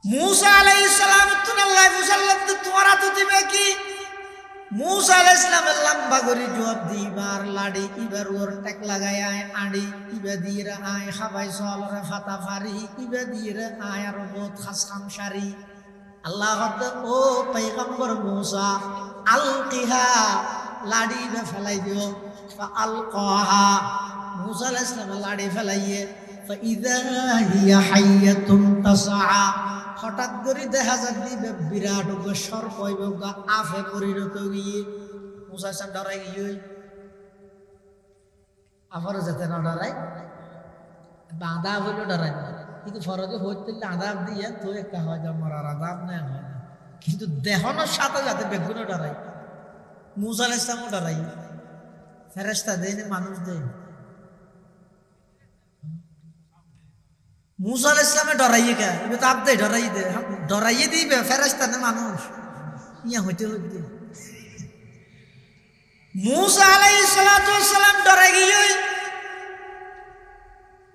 मूसा अलैहिस्सलाम तुनाल्लाह मुसल्लम तुम्हारा तो दिबे की मूसा अलैहिस्सलाम लंबा गरी जवाब दीबार लाड़ी इबर और टक लगाया आड़ी इबे दीरा आय हवाई सवाल रे फाता फारी इबे दीरा आय रोबोत खसम शारी अल्लाह हद ओ पैगंबर मूसा अलकिहा लाड़ी में फैलाई दियो फअलकाहा मूसा अलैहिस्सलाम लाड़ी फैलाइए فإذا هي حية تسعى হঠাৎ করে দেখা যাচ্ছে বিরাট সর্প আফে পরিণত গিয়ে মুসা সাহেব ডরাই গিয়ে আফারও যেতে না ডরাই বাঁধা হইলেও ডরাই না কিন্তু ফরজে হইতে আদাব দিয়ে তো একটা হয় যে মরার আদাব নেই হয় না কিন্তু দেহনের সাথে যাতে বেগুনও ডরাই মুসা আলাইহিস সালামও ডরাই ফেরেশতা দেয় মানুষ দেয় मूसा अलैहिस्सलाम डराइए क्या ये तो आप दे डराइए दी फेरेश्ता ने मानुष यहाँ होते होते मूसा अलैहिस्सलाम डराइए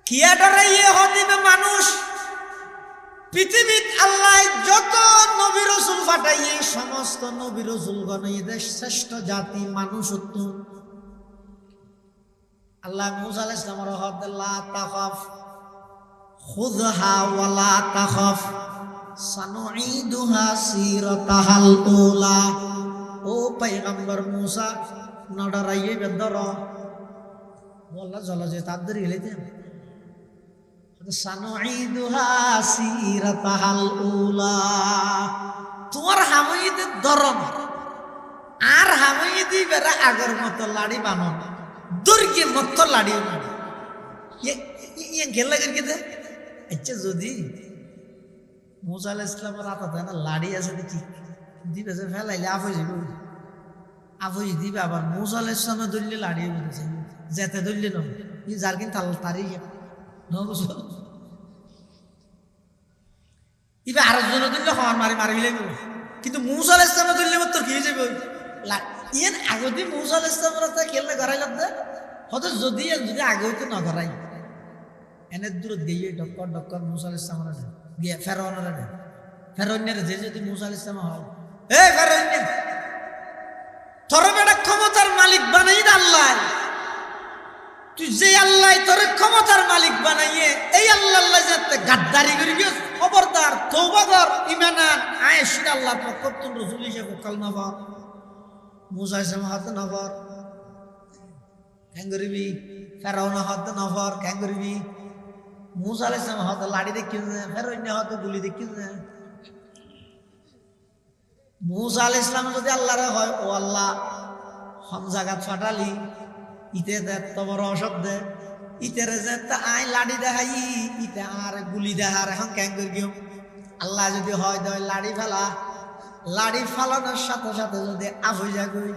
किया डराइए होती में मानुष পৃথিবীত আল্লাহ যত নবী রাসূল পাঠাইয়ে সমস্ত নবী রাসূল গণ এদের শ্রেষ্ঠ জাতি মানুষত্ব আল্লাহ मूसा अलैहिस्सलाমের হদ্দাল্লাহ তাখাফ खुदहा वला तखफ सनुईदुहा सीरतहल ऊला ओ पैगंबर मूसा न डराइए बेदरो वल्ला जला जे तादरी लेते सनुईदुहा सीरतहल ऊला তোমার হামইতে ধরন আর হামইদি বেরা আগর মতো লাড়ি বানন দুর্গে মতো লাড়ি ये गेल लगे के अच्छा যদি मूसा अलैहिस्सलाমের হাতে না লাড়ি আছে দেখি দিবে যে ফেলাইলে আফ হয়ে যাবে আফ হয়ে দিবে আবার मूसा अलैहिस्सलाমের দলিলে লাড়ি বলেছে যেতে দলিলে ন এই জারকিন তারিখ ন বুঝো ইবে আরেকজন দলিলে হওয়ার মারি মারি লাগবে কিন্তু मूसा अलैहिस्सलाমের দলিলে মত কি হয়ে যাবে ইয়েন আগদি मूसा अलैहिस्सलाমের হাতে খেললে গড়াই লাগবে হয়তো যদি আগে হইতো না গড়াই এনে দূরত গিয়ে ডক্কর मूसा अलैहिस्सलाমের গিয়ে ফেরাউনের যে যদি मूसा अलैहिस्सलाम হয় এই ফেরাউন তোর বেটা ক্ষমতার মালিক বানাই দে আল্লাহ তুই যে আল্লাহ তোর ক্ষমতার মালিক বানাইয়ে এই আল্লাহ যাতে গাদ্দারি করি গিয়ে খবরদার তওবা কর ঈমান আন আয়েশির আল্লাহ প্রকৃত রাসূল হিসেবে কালমা পড় मूसा अलैहिस्सलाম হাতে নফর ক্যাঙ্গরিবি ফেরাউন হাতে নফর ক্যাঙ্গরিবি मूसा अलैहिस्सलाम हाथ लाड़ी देखी ফেরাউন हाथ গুলি দেখি मूसा अलैहिस्सलाम যদি আল্লাহর হয় ও আল্লাহ হম জায়গা ফাটালি ইতে দে তোমার অসদ দে ইতেরে যে তা আই লাড়ি দেখাই ইতে আর গুলি দেখার এখন কেন করিও আল্লাহ যদি হয় দয় লাড়ি ফেলা লাড়ি ফালানোর সাথে সাথে যদি আফ হয়ে যাগই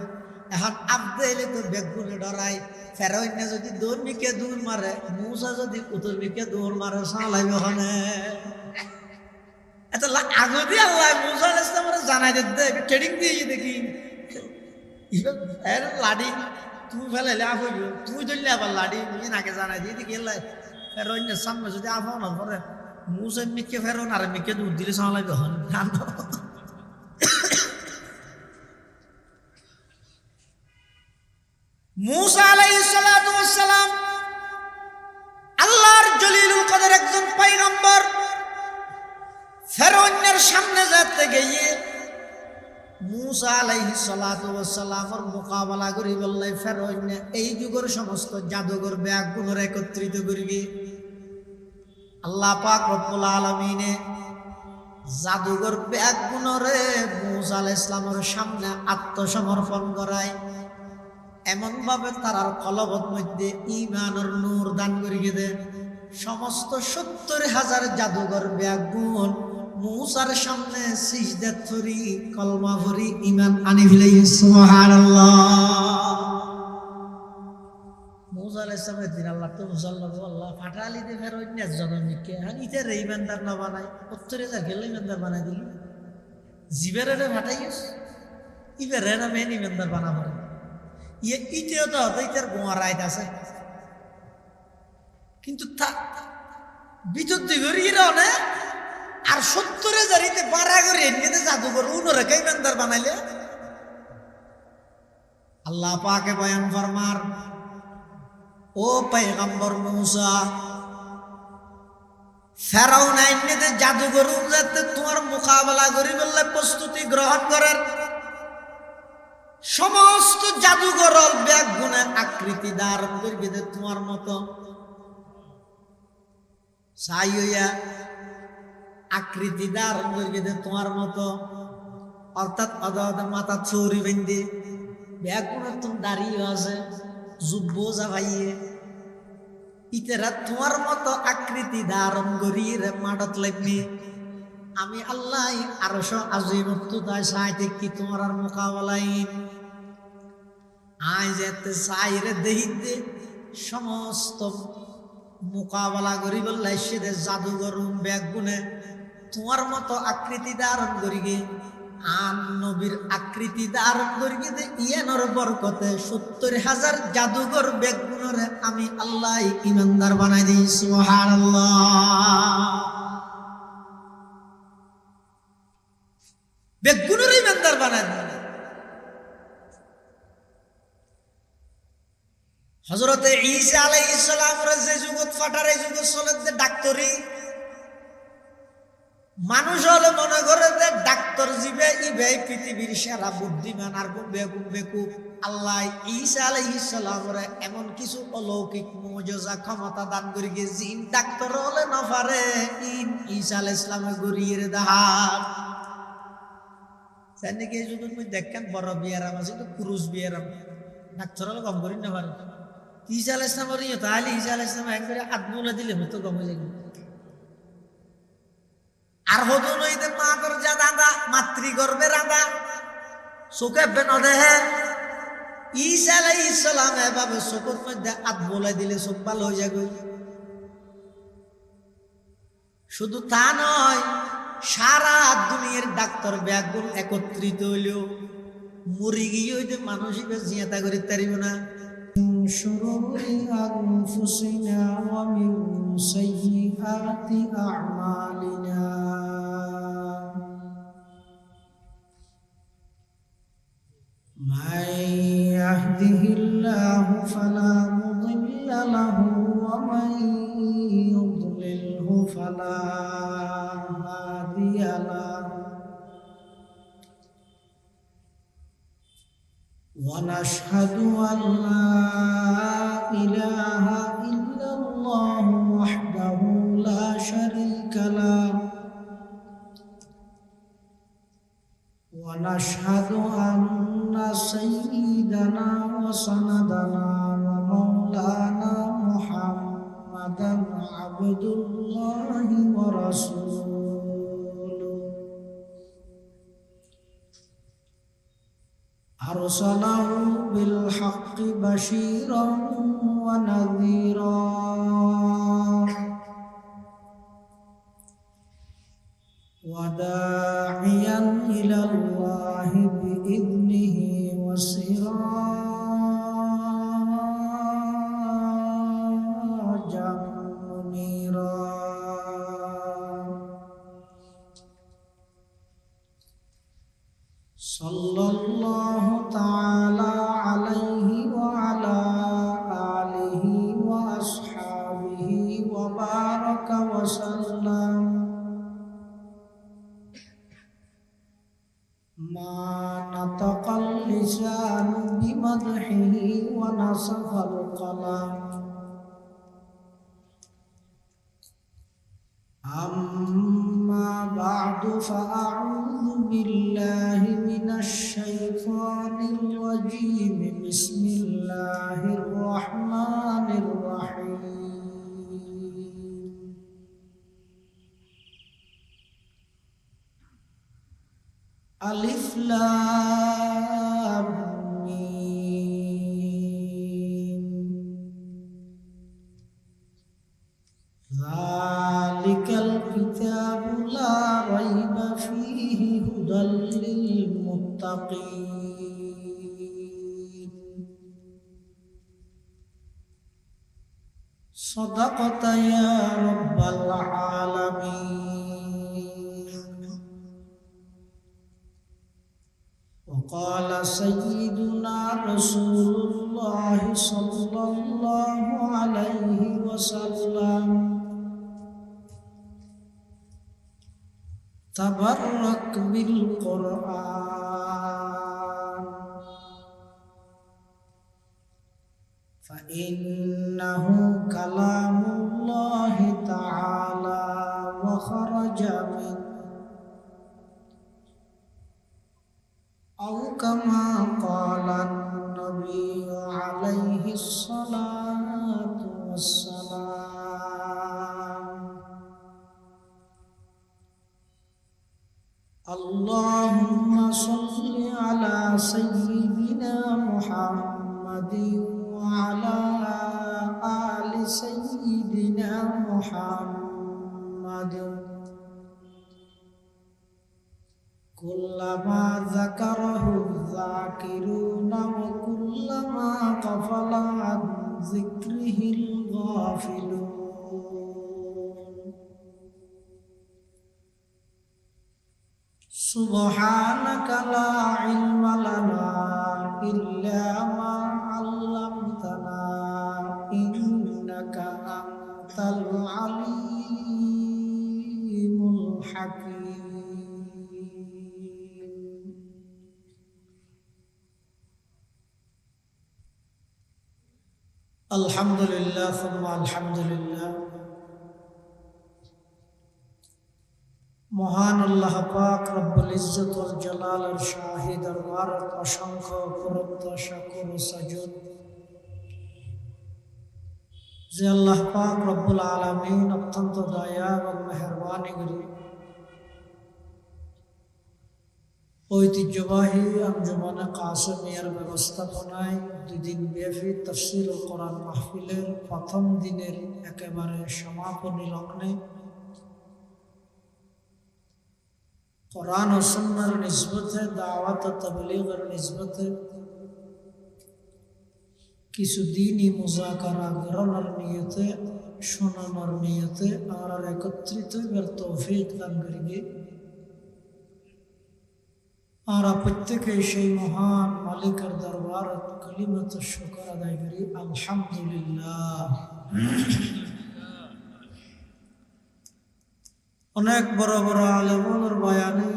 এখন আফ দিলে তো বেগুনে ডরাই ফেরাউন যদি দৌড়মিকে দৌড় মারে मूसा যদি উত্তরমিকে দৌড় মারে সালাইবে হনে এত আগদি আল্লাহ मूसा अलैहिस्सलाम জানাই দে ট্রেনিং দিয়ে দেখি এর লাড়ি তুই ফেলাইলে আফ হইব তুই ধরলে আবার লাড়ি ইয়ে নাকে জানাই দিয়ে দেখি এলাই ফেরাউনের সামনে যদি আফ না করে मूसा মিকে ফেরাউন আর মিকে দৌড় দিলে সালাইবে হন मूसा अलैहिस्सलाम আল্লাহর জলিলুল কদর একজন পয়গম্বর ফেরাউনের সামনে যেতে গিয়ে मूसा अलैहिस्सलाমের মোকাবেলা করি বললে ফেরাউন এই যুগের সমস্ত জাদুঘর ব্যাগুণর একত্রিত করিবে আল্লাহ পাক রব্বুল আলামিনে জাদুঘর ব্যাগুণরে मूसा अलैहिस्सलाমের সামনে আত্মসমর্পণ করায় এমন ভাবে তারার কলবত মধ্যে ঈমানের নূর দান করিয়ে দে সমস্ত ৭০,০০০ জাদুঘর ব্যাগুণ मूसाর সামনে সিজদা করি কলমা পড়ি ঈমান আনি ফেলে সুবহানাল্লাহ मूसा अलैहिस्सलाম দিন আল্লাহ তো মুসাল্লাল্লাহু আল্লাহ ফাটালি দে ফেরাউন নে জনমিকে হানিতে রে ঈমানদার না বানাই ৭০,০০০ গেলে ঈমানদার বানাই দিলি জিবেরে ফাটাইস ইবেরে না মেন ঈমানদার বানাবো ये इतेও তো হইতার গোয়া রাইত আছে কিন্তু তা বিদ্যুৎ দিগরিরা না আর 70,000 বাড়া করে এমনিতে জাদুঘর উনরে ইমানদার বানাইলে আল্লাহ পাকে বয়ান ফরমার ও পয়গম্বর মূসা ফেরাউন এমনিতে জাদুঘর যাতে তোমার মোকাবেলা করি বললে প্রস্তুতি গ্রহণ করার সমস্ত জাদুঘর ব্যাগ গুণে আকৃতি ধারণ করি তোমার মতো সাই হইয়া আকৃতি ধারণ করি তোমার মতো অর্থাৎ মাথা চৌরি বেঁধে ব্যাগ গুণের তুমি দাঁড়িয়ে আছে যুব্ব যা ভাইয়ে ইতেরা তোমার মতো আকৃতি ধারণ করিয়ে মাডত লাগবে আমি আল্লাহ আরশ আজিমত তাই সাইতে কি তোমার আর মোকাবেলাই আই যেতে সাইরে দেহিতে সমস্ত মোকাবেলা করি বললে সেদের জাদুঘর ব্যাগ গুনে তোমার মতো আকৃতি ধারণ করি গে আন নবীর আকৃতি ধারণ করি গে ইয়ানোর বরকতে 70,000 জাদুঘর ব্যাগ গুণরে আমি আল্লাহ ইমানদার বানাই দিই সুবহানাল্লাহ ব্যাগ গুণরে ইমানদার বানাই দিই হযরতে ঈসা আলাইহিস সালামের যে যুগত ফাটারে যুগত চলে যে ডাক্তারি মানুষ হলে মনে করে যে ডাক্তার জীবে ইবে পৃথিবীর সেরা বুদ্ধিমান আর বেকুব আল্লাহ ঈসা আলাইহিস সালামের এমন কিছু অলৌকিক মুজিজা ক্ষমতা দান করি গে জিন ডাক্তার হলে না পারে ঈসা আলাইহিস সালামে গরিয়ে দাহার জানি কি যুগত মই দেখেন বড় বিয়ারাম আছে তো পুরুষ বিয়ারাম ডাক্তার হলে কম করি না পারে ঈসা আলাইহিস সালামের তাহলে ঈসা আলাইহিস সালাম একবারে আদমুলা দিলে হতো কম হয়ে যাবে আর হতো নইতে মা গর্জা দাদা মাতৃগর্ভে রাধা চোখে বেন দেহে ঈসা আলাইহিস সালাম এভাবে চোখের মধ্যে আদমুলা দিলে চোখ ভালো হয়ে যাবে শুধু তা নয় সারা দুনিয়ার ডাক্তার ব্যাগুল একত্রিত হইলেও মরি গিয়ে হইতে মানুষ জিয়াতা করে তারিব না شرور أنفسنا ومن سيئات أعمالنا من يهده الله فلا مضل له ومن يضلله فلا هادي له ونشهد أن لا إله إلا الله وحده لا شريك له ونشهد أن سيدنا وسندنا ومولانا محمدا عبد الله ورسوله أرسله بالحق بشيرا ونذيرا وداعيا إلى الله بإذنه وسراجا منيرا صلى الله تعالى عليه وعلى آله وأصحابه وبارك وسلم ما نطق اللسان بمدحه ونصف القلم أما بعد فأعوذ بالله من الشيطان الرجيم بسم الله الرحمن الرحيم ألف لام ميم ذلك الكتاب لا ريب فيه هدى للمتقين صدقت يا رب العالمين قال سيدنا رسول الله صلى الله عليه وسلم تبرك بالقرآن فإنه كلام الله تعالى وخرج منه أو كما قال النبي عليه الصلاة والسلام اللهم صل على سيدنا محمد وعلى آل سيدنا محمد كلما ذكره الذاكرون وكلما غفل عن ذكره الغافلون سبحانك لا علم لنا إلا ما علمتنا إنك أنت العليم الحكيم الحمد لله ثم الحمد لله মহান আল্লাহ পাক রব্বুল ইজ্জত ওয়াল জালালের শাহী দরবারে অসংখ্য প্রত্যাশা ও সাজুদ যে আল্লাহ পাক রব্বুল আলামিন অত্যন্ত দয়া এবং মেহেরবানি করে ঐতিহ্যবাহী আঞ্জুমানে কাসেমিয়ার ব্যবস্থাপনায় 2 দিন ব্যাপী তাফসীর ও কোরআন মাহফিলের প্রথম দিনের একেবারে সমাপনী লগ্নে কোরআন ও সুন্নাহর নিসবতে দাওয়াত ও তাবলীগের নিসবতে কিছু দিনই মুযাকারা করার নিয়তে শোনানোর নিয়তে আমরা একত্রিত হবার তৌফিক দান করিবে। আমরা প্রত্যেকে সেই মহান মালিকের দরবারে কালিমাত শুকর আদায় করি আলহামদুলিল্লাহ। অনেক বড় বড় আলেমের বয়ানে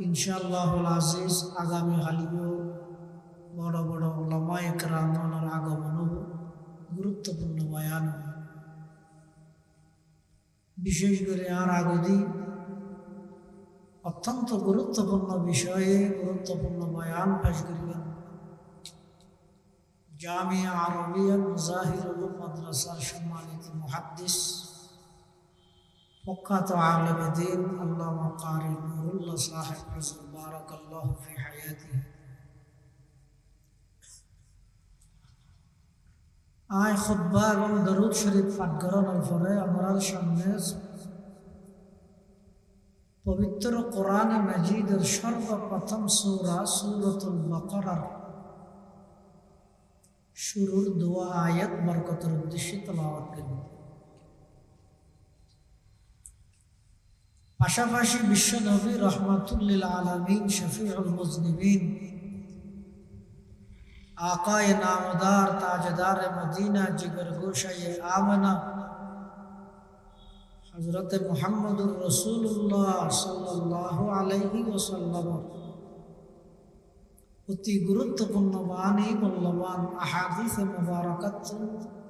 ইনশাআল্লাহুল আজিজ আগামী কালিও বড় বড় উলামায়ে কেরামের আগমন গুরুত্বপূর্ণ বয়ান, বিশেষ করে আর আগদি অত্যন্ত গুরুত্বপূর্ণ বিষয়ে গুরুত্বপূর্ণ বয়ান পেশ করিবেন জামিয়া আরবিয়া মুজাহিরুল মাদ্রাসার সম্মানিত মুহাদ্দিস প্রখ্যাত আলেম দ্বীন আল্লামা কারি নুরুল্লাহ সাহেব হুজুর বারাকাল্লাহু ফি হায়াতিহি। আয় খুতবা এবং দরুদ শরীফ পাঠ করানোর পরে আমার সামনে পবিত্র কোরআন মাজিদের সর্বপ্রথম সূরা সূরাতুল বাকারার শুরুর দোয়া আয়াত বরকতের উদ্দেশ্যে তেলাওয়াত করব। পাশাপাশি বিশ্বনবী রহমাতুল লিল আলামিন শফিউল মুজনিবিন আকায়ে নামদার তাজদার মদিনা জিগর গোশায়ে আমনা হযরত মুহাম্মদুর রাসূলুল্লাহ সাল্লাল্লাহু আলাইহি ওয়াসাল্লাম অতি গুরুত্বপূর্ণ বাণী মূল্যবান আহাদিস মুবারাকাত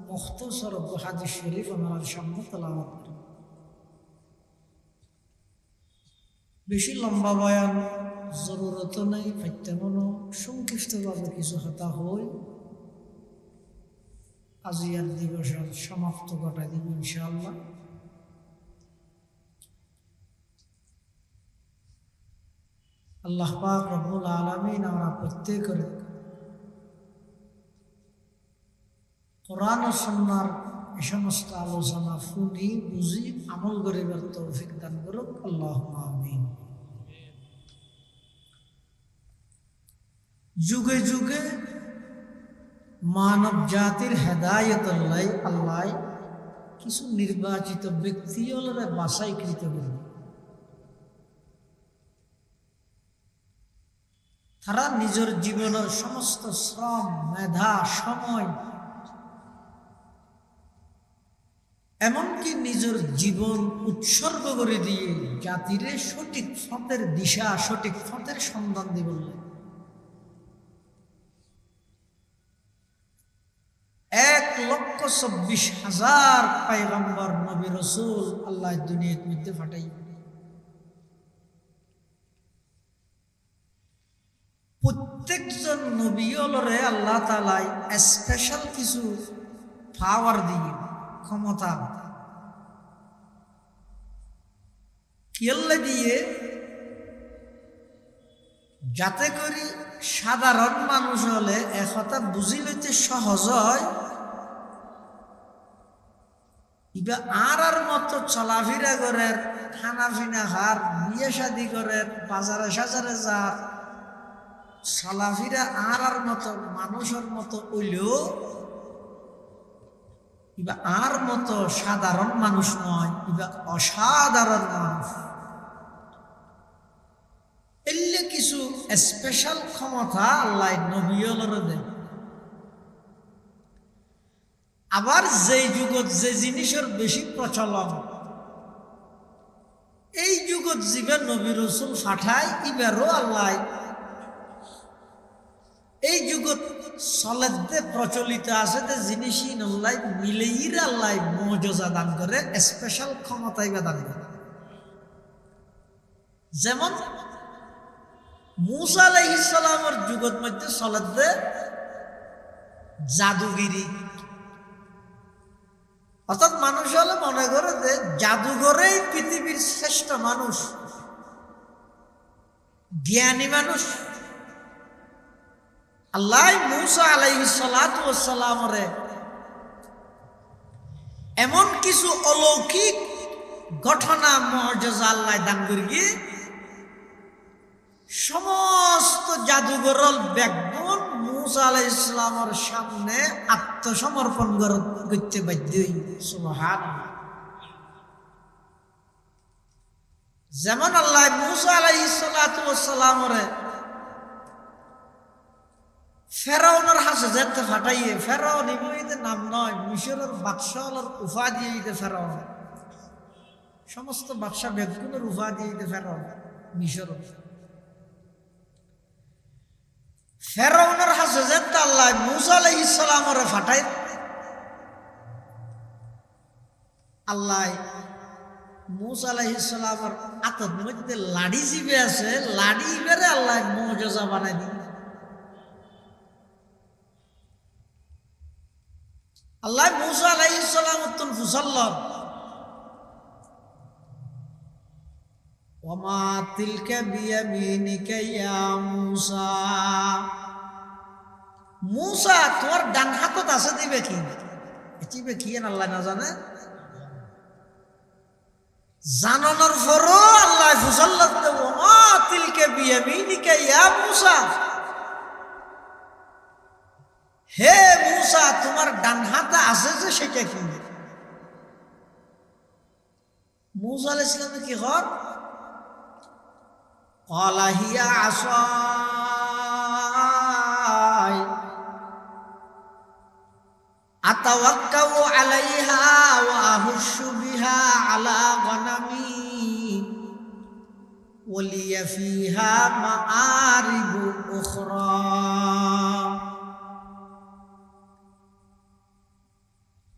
মুখতাসর হাদিস শরীফ আমার সামনে তেলাওয়াত করি। বেশি লম্বা বয়ান জরুরত নেই, তেমনও সংক্ষিপ্তভাবে কিছু কথা হই আজিয়ার দিবসের সমাপ্ত ঘটাই দিব ইনশাআল্লাহ। আল্লাহ পাক রব্বুল আলামিন আমরা প্রত্যেকের কোরআন ও সুন্নাহর এই সমস্ত আলোচনা শুনি বুঝি আমল করিবার তৌফিক দান করুক, আল্লাহুম্মা আমিন। যুগে যুগে মানব জাতির হেদায়েতের লাই আল্লাহ কিছু নির্বাচিত ব্যক্তিগুলোরে বাছাইকৃত করেন। তারা নিজের জীবনের সমস্ত শ্রম মেধা সময় এমনকি নিজের জীবন উৎসর্গ করে দিয়ে জাতিরে সঠিক পথের দিশা সঠিক পথের সন্ধান দিব। 1,24,000 পয়গম্বর নবী রাসূল আল্লাহ দুনিয়ার মধ্যে পাঠাই। প্রত্যেকজন নবী হলরে আল্লাহ তাআলা স্পেশাল কিছু পাওয়ার দিয়ে ক্ষমতা কিল্লে দিয়ে যাতে করে সাধারণ মানুষ হলে একথা বুঝি লইতে সহজ হয়। ইবা আর মতো চলাফেরা করেন, খানা পিনা খার, বিয়ে শাদি করেন, বাজারে সাজারে যার চলাফেরা আর মতো মানুষের মতো হইলেও ইবা আর মতো সাধারণ মানুষ নয়, ইবা অসাধারণ মানুষ। এলে কিছু স্পেশাল ক্ষমতা আল্লাহ নবীলরে দেয়। আবার যে যুগত যে জিনিসের বেশি প্রচলন, এই যুগত যিবা নবী রাসূল পাঠায় ইবারও আল্লাহ এই যুগত চলেতে প্রচলিত আছে যে জিনিসই আল্লাহ মিলেইর আল্লাহ মুজিজা দান করে, স্পেশাল ক্ষমতা ইবা দান করে। যেমন মূসা আলাইহিস সালামের যুগত মধ্যে চলেতে জাদুগিরি, অর্থাৎ মানুষ হলে মনে করে যে জাদুঘরেই পৃথিবীর শ্রেষ্ঠ মানুষ, জ্ঞানী মানুষ। আল্লাহ মূসা আলাইহিস সালাতু ওয়াস সালামরে এমন কিছু অলৌকিক ঘটনা মুজিজা আল্লাহ দান করি, সমস্ত জাদুঘরল ব্যাকবন মূসা আলাইহিস সালামের সামনে আত্মসমর্পণ করতে বাধ্য হই। সুবহানাল্লাহ। যেমন আল্লাহ মূসা আলাইহিস সালাতু ওয়াস সালামরে ফেরাউনের হাসে যেতে ফাটাইয়ে, ফেরাউন ইবইতে নাম নয়, মিশরের বাদশাহর উপাধি দিতে ফেরাউন, সমস্ত বাদশা বেগুনের উপাধি দিতে ফেরাউন মিশর। ফেরাউনের হাসে যেতে আল্লাহ মূসা আলাইহিস সালামরে ফাটাই। আল্লাহ মূসা আলাইহিস সালামের হাতের মধ্যে লাড়ি জিবে আছে, লাড়ি বেরে আল্লাহ মুজিজা বানাই দিই। আল্লাহ মূসা আলাইহিস সালাম উত্তম ফুসাল্লাম ওমা তিলকা বিয়ামিনিকা ইয়া মূসা, মূসা তোমার ডান হাতত আছে দিবে কি? দিবে কি আল্লাহ না জানে। জানানোর পরও আল্লাহ ফুসাল্লাম ওমা তিলকা বিয়ামিনিকা ইয়া মূসা, হে মূসা তোমার ডান হাতে আছে যে সেটা কি? মূসা আলাইহিস সালাম কি হন? ক্বালা হিয়া আসাই আতাওয়াক্কাউ আলাইহা ওয়া আহুশু বিহা আলা গনামি ওয়া লিয়া ফিহা মাআরিবু উখরা।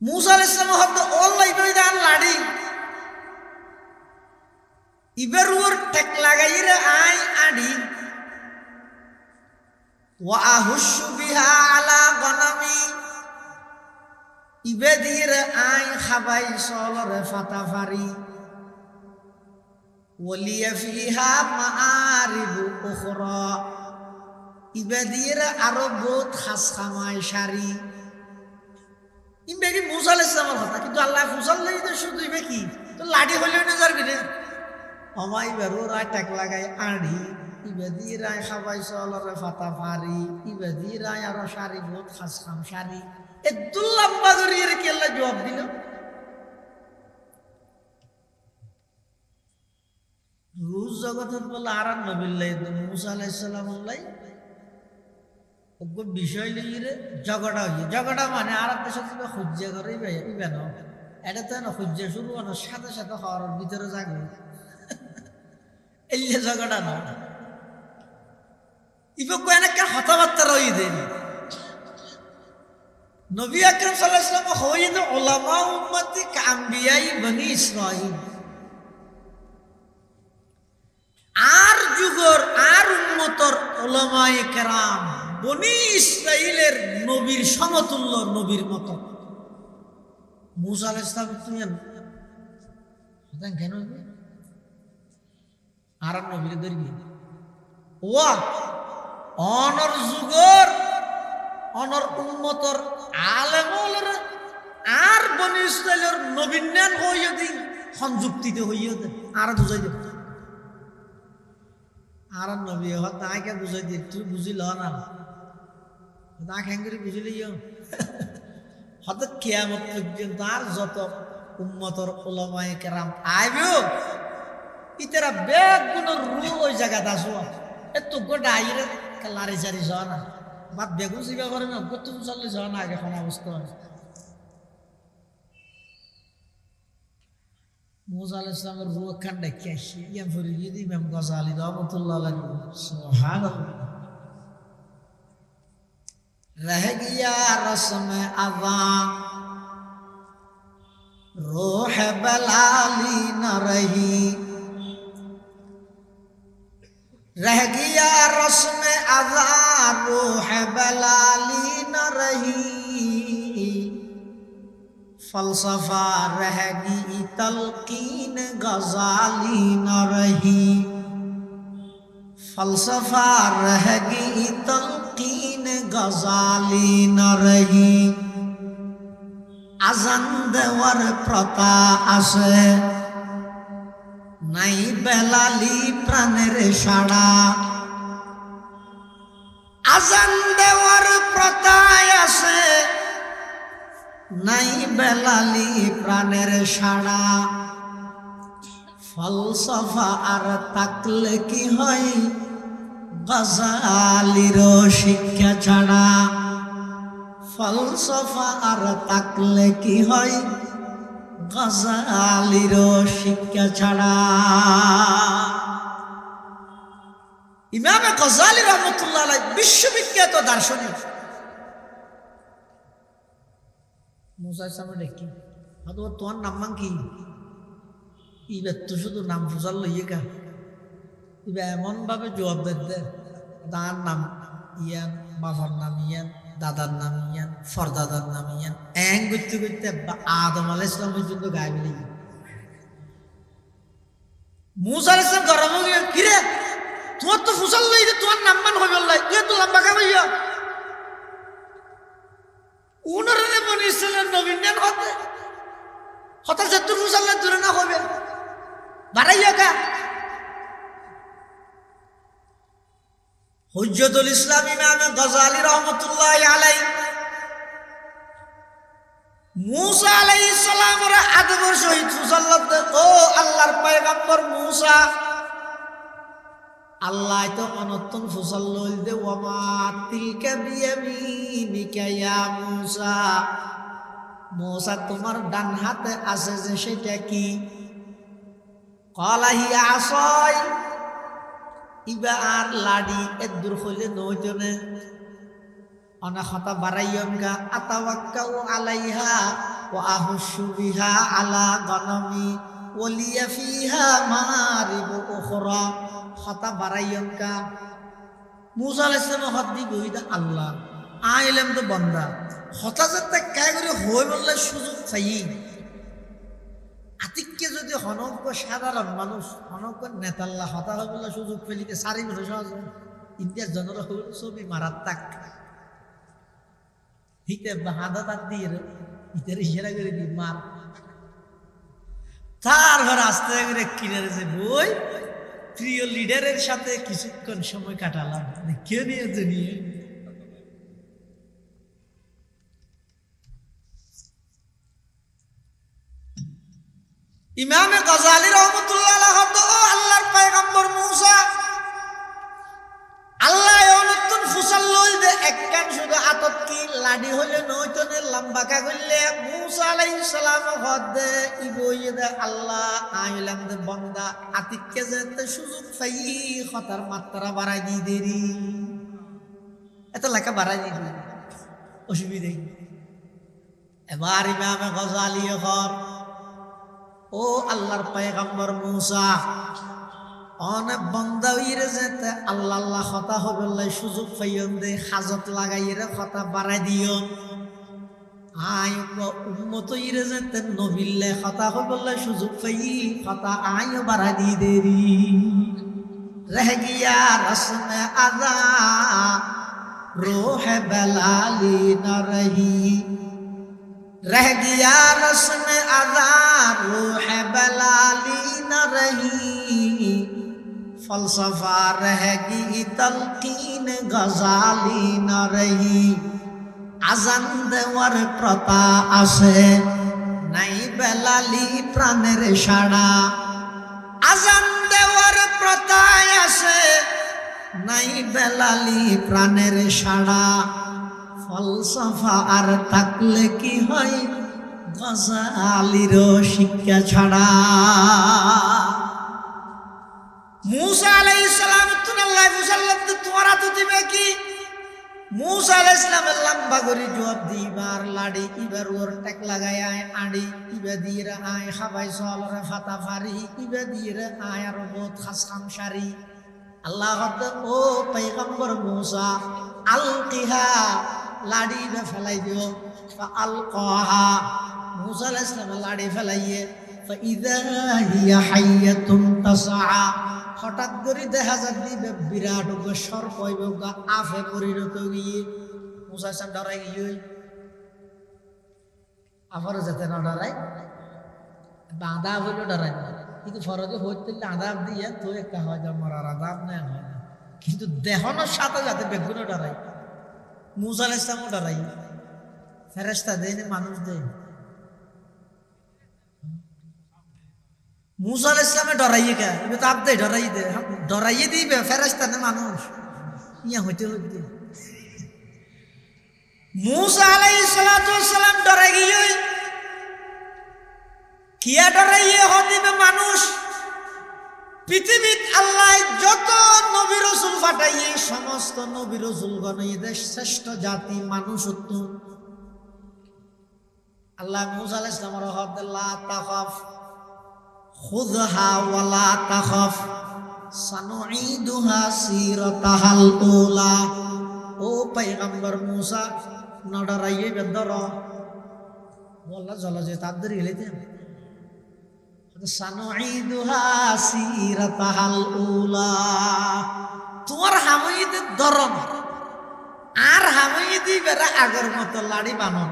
মূসা আলাইহিস সালাম হদ অল্লাই বইদান লাড়ি ইবেরুর টেক লাগাইরে আই আডি ওয়া আহুশু বিহা আলা গনামি, ইবে দিয়ে আই খাবাই সলরে ফাতাফারি ওলিয়া ফিহা মাআরিবু উখরা, ইবে দিয়ে আরো বহুত খাস খামাই সারি। ইবেরি মূসা আলাইহিস সালামের কথা, কিন্তু আল্লাহ ফুসাল্লাই তো শুধু ইবে কি তো লাড়ি হইলেও না যার বিনে আমাই বেরো রায় টেক লাগাই আড়ি, ইবে দিয়ে রায় খাবাই সলরে ফাতাফারি, ইবে দিয়ে রায় আরো সারি বহুত খাস খাম সারি। লম্বা ধরিয়ে রেখে আল্লাহ জবাব দিল। রোজ জগতের বলে আর নবিল্লাই মূসা আলাইহিস সালাম ওগো বিষয় লইরে ঝগড়া হইয়ে ঝগড়া মানে আর একটা সাথে সহ্য করে ইবেন এটা তো না সহ্য শুরু হওয়ার সাথে সাথে হওয়ার ভিতরে জাগবে এই ঝগড়া না ইবে কয়েন একটা কথাবার্তা রই দেন নবী আকরাম সাল্লাল্লাহু আলাইহি ওয়াসাল্লাম হইন উলামা উম্মতি কাম্বিয়াই বনি ইসরাঈল আর যুগর আর উম্মতর উলামায়ে কেরাম বনি ইসরাইলের নবীর সমতুল্য নবীর মতো মুসা আলাইহিস সালাম তুইন হতেন কেন আর নবীর দরবি ওয়া অনর যুগর অনর উম্মতর আলেমর আর বনি ইসরাইলের নবীর নাম হইয়া দিন সংযুক্তিতে হইয়া দেন আর বুঝাই দেব আর নবী হত তাকে বুঝাই দিয়ে তুই বুঝিল না তা খেঙ্গরি বুঝিলি হত কিয়ামত পর্যন্ত আর যত উম্মতর উলামায়ে কেরাম আইবো ইতারা বেগ গুণর রু ওই জায়গা দাসো এত গোটা আইরে লারি চারি যাওয়া না বাদ বেগুন সিবা করে না কত চললে যাওয়া না আগে কোন অবস্থা মুসা আলাইহিস সালামের রূহ খান ডাকি আসি ইয়াম ফরি ইদি ইমাম গজালি রাহমাতুল্লাহ আলাইহি সুবহানাল্লাহ रह गया रस्म अज़ा रूह बलाली न रही रह गया रस्म अज़ा रूह बलाली न रही फलसफा रह गई तलकीन गजाली न रही फलसफा रह गई तलकीन गजाली न रही আজান দেওয়ার প্রথা আছে নাই বেলালি প্রাণের সাড়া আজান দেওয়ার প্রথা আছে নাই বেলালি প্রাণের সাড়া ফলসফা আর তাকলে কি হয় গজালির শিক্ষা ছাড়া ফলসফা আর তাকলে কি হয় গজালির শিক্ষা ছাড়া ইমাম গজালি রাহমাতুল্লাহ আলাইহি বিশ্ববিখ্যাত দার্শনিক মুসা সামনে দেখি হয়তো তোমার নাম কি ইবে তো শুধু নাম ফুজাল লইয়ে কা ইবে এমন ভাবে জবাব দেয় তার নাম ইয়ান বাবার নাম ইয়ান দাদার নাম ইয়ান ফরদাদার নাম ইয়ান এং করতে করতে আদম আলাইহিস সালাম পর্যন্ত গায়ে মিলে মুসা আলাইহিস সালাম গরম হয়ে গেল কিরে তোমার তো ফুজাল লইয়ে তোমার নাম মান হইবে লাই তুই তো লম্বা কা ভাইয়া উনরে বনি ইসরাইলের নবী নেন হতে হঠাৎ যত ফুজাল দূরে না হবে বাড়াইয়া কা হুজ্জতুল ইসলাম ইমাম গজালি রাহমাতুল্লাহ আলাইহি মুসা আলাইহিস সালামের আদবের সহিত ফুসাল্লাত ও আল্লাহর পয়গম্বর মুসা আল্লাহ তো অনন্তন ফুসাল্লাল দে ওয়ামা তিলকা বিয়ামিনিকা ইয়া মুসা মুসা তোমার ডান হাতে আছে যে সেটা কি ক্বালা হিয়া আসাই ইবা আর লাডি এদুর হইলে নইতনে অনা খাতা বারাইয়নগা আতাওয়াক্কাউ আলাইহা ওয়া আহুশু বিহা আলা গনমি ওলিয়া ফিহা মারিব উখরা খাতা বারাইয়নগা মুসা আলাইহিস সালাম হদ দি গইদা আল্লাহ আইলাম তো বান্দা হতা যেতে কাই করে হই বললে সুযোগ চাই আতিককে যদি হনজ্ঞ সাধারণ মানুষ হনজ্ঞ নেতাল্লা হতা হয় বলে সুযোগ ফেলিতে সারি বলে সহজ ইন্ডিয়ার জনর ছবি মারাত্মাক হিতে হাদা তার দিয়ে হিতের ইশারা করে দি মার তারপর আস্তে করে কিনে যে বই প্রিয় লিডারের সাথে কিছুক্ষণ সময় কাটালাম কে নিয়ে নিয়ে ইমাম গজালি রাহমাতুল্লাহ আলাইহি ও আল্লাহর পয়গম্বর মুসা আল্লাহ অনন্তন ফুসাল লই দে একটা নইতনে লম্বা কা কইলে মুসা আলাইহিস সালাম হদে ইবইয়ে দে আল্লাহ আইলাম দে বন্দা আতিককে যেতে সুযোগ পাই খতার মাত্রা বাড়াই দি দেরি এত লেখা বাড়াই দি অসুবিধা এবার ইমামে গজালি হর ও আল্লাহর পয়গম্বর মুসা অনেক বন্দা হইরে যেতে আল্লাহ আল্লাহ কথা হবে সুযোগ পাইন দে হাজত লাগাইরে কথা বাড়াই দিও আয় উম্মত হইরে যেতে নবিল্লে কথা হবে সুযোগ পাই কথা আয় বাড়াই দি দেরি রহ গিয়া রসমে আদা রোহ বেলালি না রহি रह गया रस्म अदा रूह बलाली न रही फलसफा रहेगी तलकीन गजाली न रही আজান দেওয়ার প্রথা আছে নাই বেলালি প্রাণের সাড়া আজান দেওয়ার প্রথা আছে নাই বেলালি প্রাণের সাড়া ফলসফা আর থাকলে কি হয় গজালির শিক্ষা ছাড়া মুসা আলাইহিস সালাম তুনাল্লাহ মুসাল্লাম তোমারা তো দিবে কি মুসা আলাইহিস সালাম লম্বা করে জবাব দিবার লাড়ি ইবার ওর টেক লাগায় আয় আড়ি ইবা দিয়ে আয় হাবাই সলরে ফাতা ফারি ইবা দিয়ে আয় আর বহুত খাসখাম সারি আল্লাহ ও পয়গম্বর মুসা আলকিহা লাড়ি ফেলাই দিও আলকাহা মুসা আলাইহিস সালাম লাড়ি ফেলাইয়ে ফাইযা হিয়া হাইয়াতুন তাসআ হঠাৎ করে দেখা যাচ্ছে বিরাট সর্প আফে পরিণত গিয়ে মুসা আলাইহিস সালাম ডরাই গিয়ে আফার যেতে না ডরাই বাঁধা হইল ডরাই কিন্তু ফরজে হইতে আদাব দিয়ে তো একটা হয় যে মরার আদাব নেই হয় না কিন্তু দেহনের সাথে যাতে বেগুনে ডরাই মুসা আলাইহিস সালামও ডরাই ফেরেশতা দেয় মানুষ দেয় মুসা আলাইহিস সালামে ডরাইয়ে কে এবার তো আপনি ডরাইয়ে দিবে ফেরেশতা না মানুষ ইয়া হইতে হইতে মুসা আলাইহিস সালাম ডরাই গিয়ে কিয়া ডরাইয়ে হদিবে মানুষ পৃথিবীত আল্লাহ যত নবী রাসূল পাঠাইয়ে সমস্ত নবী রাসূল গণ এদের শ্রেষ্ঠ জাতি মানুষ উত্তম আল্লাহ মুসা আলাইহিস সালামের হদল্লা তাখাফ খুযহা ওয়ালা তাখাফ সানুঈদুহা সিরাতাহাল উলা ও পয়গম্বর মুসা না ডরাইয়ে বেদর বল্লা জলা যে তাদের ইলেতে সানুঈদুহা সিরাতাহাল উলা তোমার হামইদের ধরন আর হামইদি বেরা আগের মতো লাড়ি বানন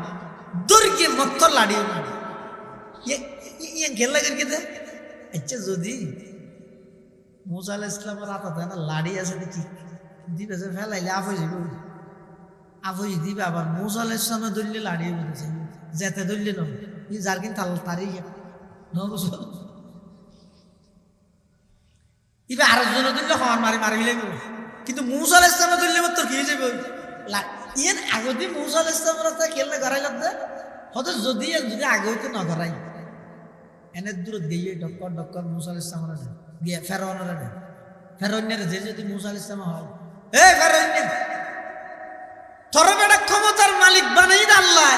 দুর্গে মতো লাড়িও না ইয়ে গেল লাগে দে আচ্ছা যদি মুসা আলাইহিস সালামের হাতে না লাড়ি আছে দেখি দিবে যে ফেলাইলে আফ হয়ে যাবে আফ হয়ে দিবে আবার মুসা আলাইহিস সালামে ধরলে লাড়িয়ে বলেছে যেতে ধরলে ন যার কিন্তু তারি ইবে আরেকজন ধরলে হওয়ার মারি মারি গেলে কিন্তু মুসা আলাইহিস সালামে ধরলে তোর কি হয়ে যাবে ইয়েন আগতে মুসা আলাইহিস সালামের খেললে গড়াই লাগবে হয়তো যদি আগে হইতে না গড়াই এনে দূরত গিয়ে ডক্কর মুসা আলাইহিস সালামের গিয়ে ফেরাউনের যে যদি মুসা আলাইহিস সালাম হয় এ ফেরাউন তোর বেটা ক্ষমতার মালিক বানাই দে আল্লাহ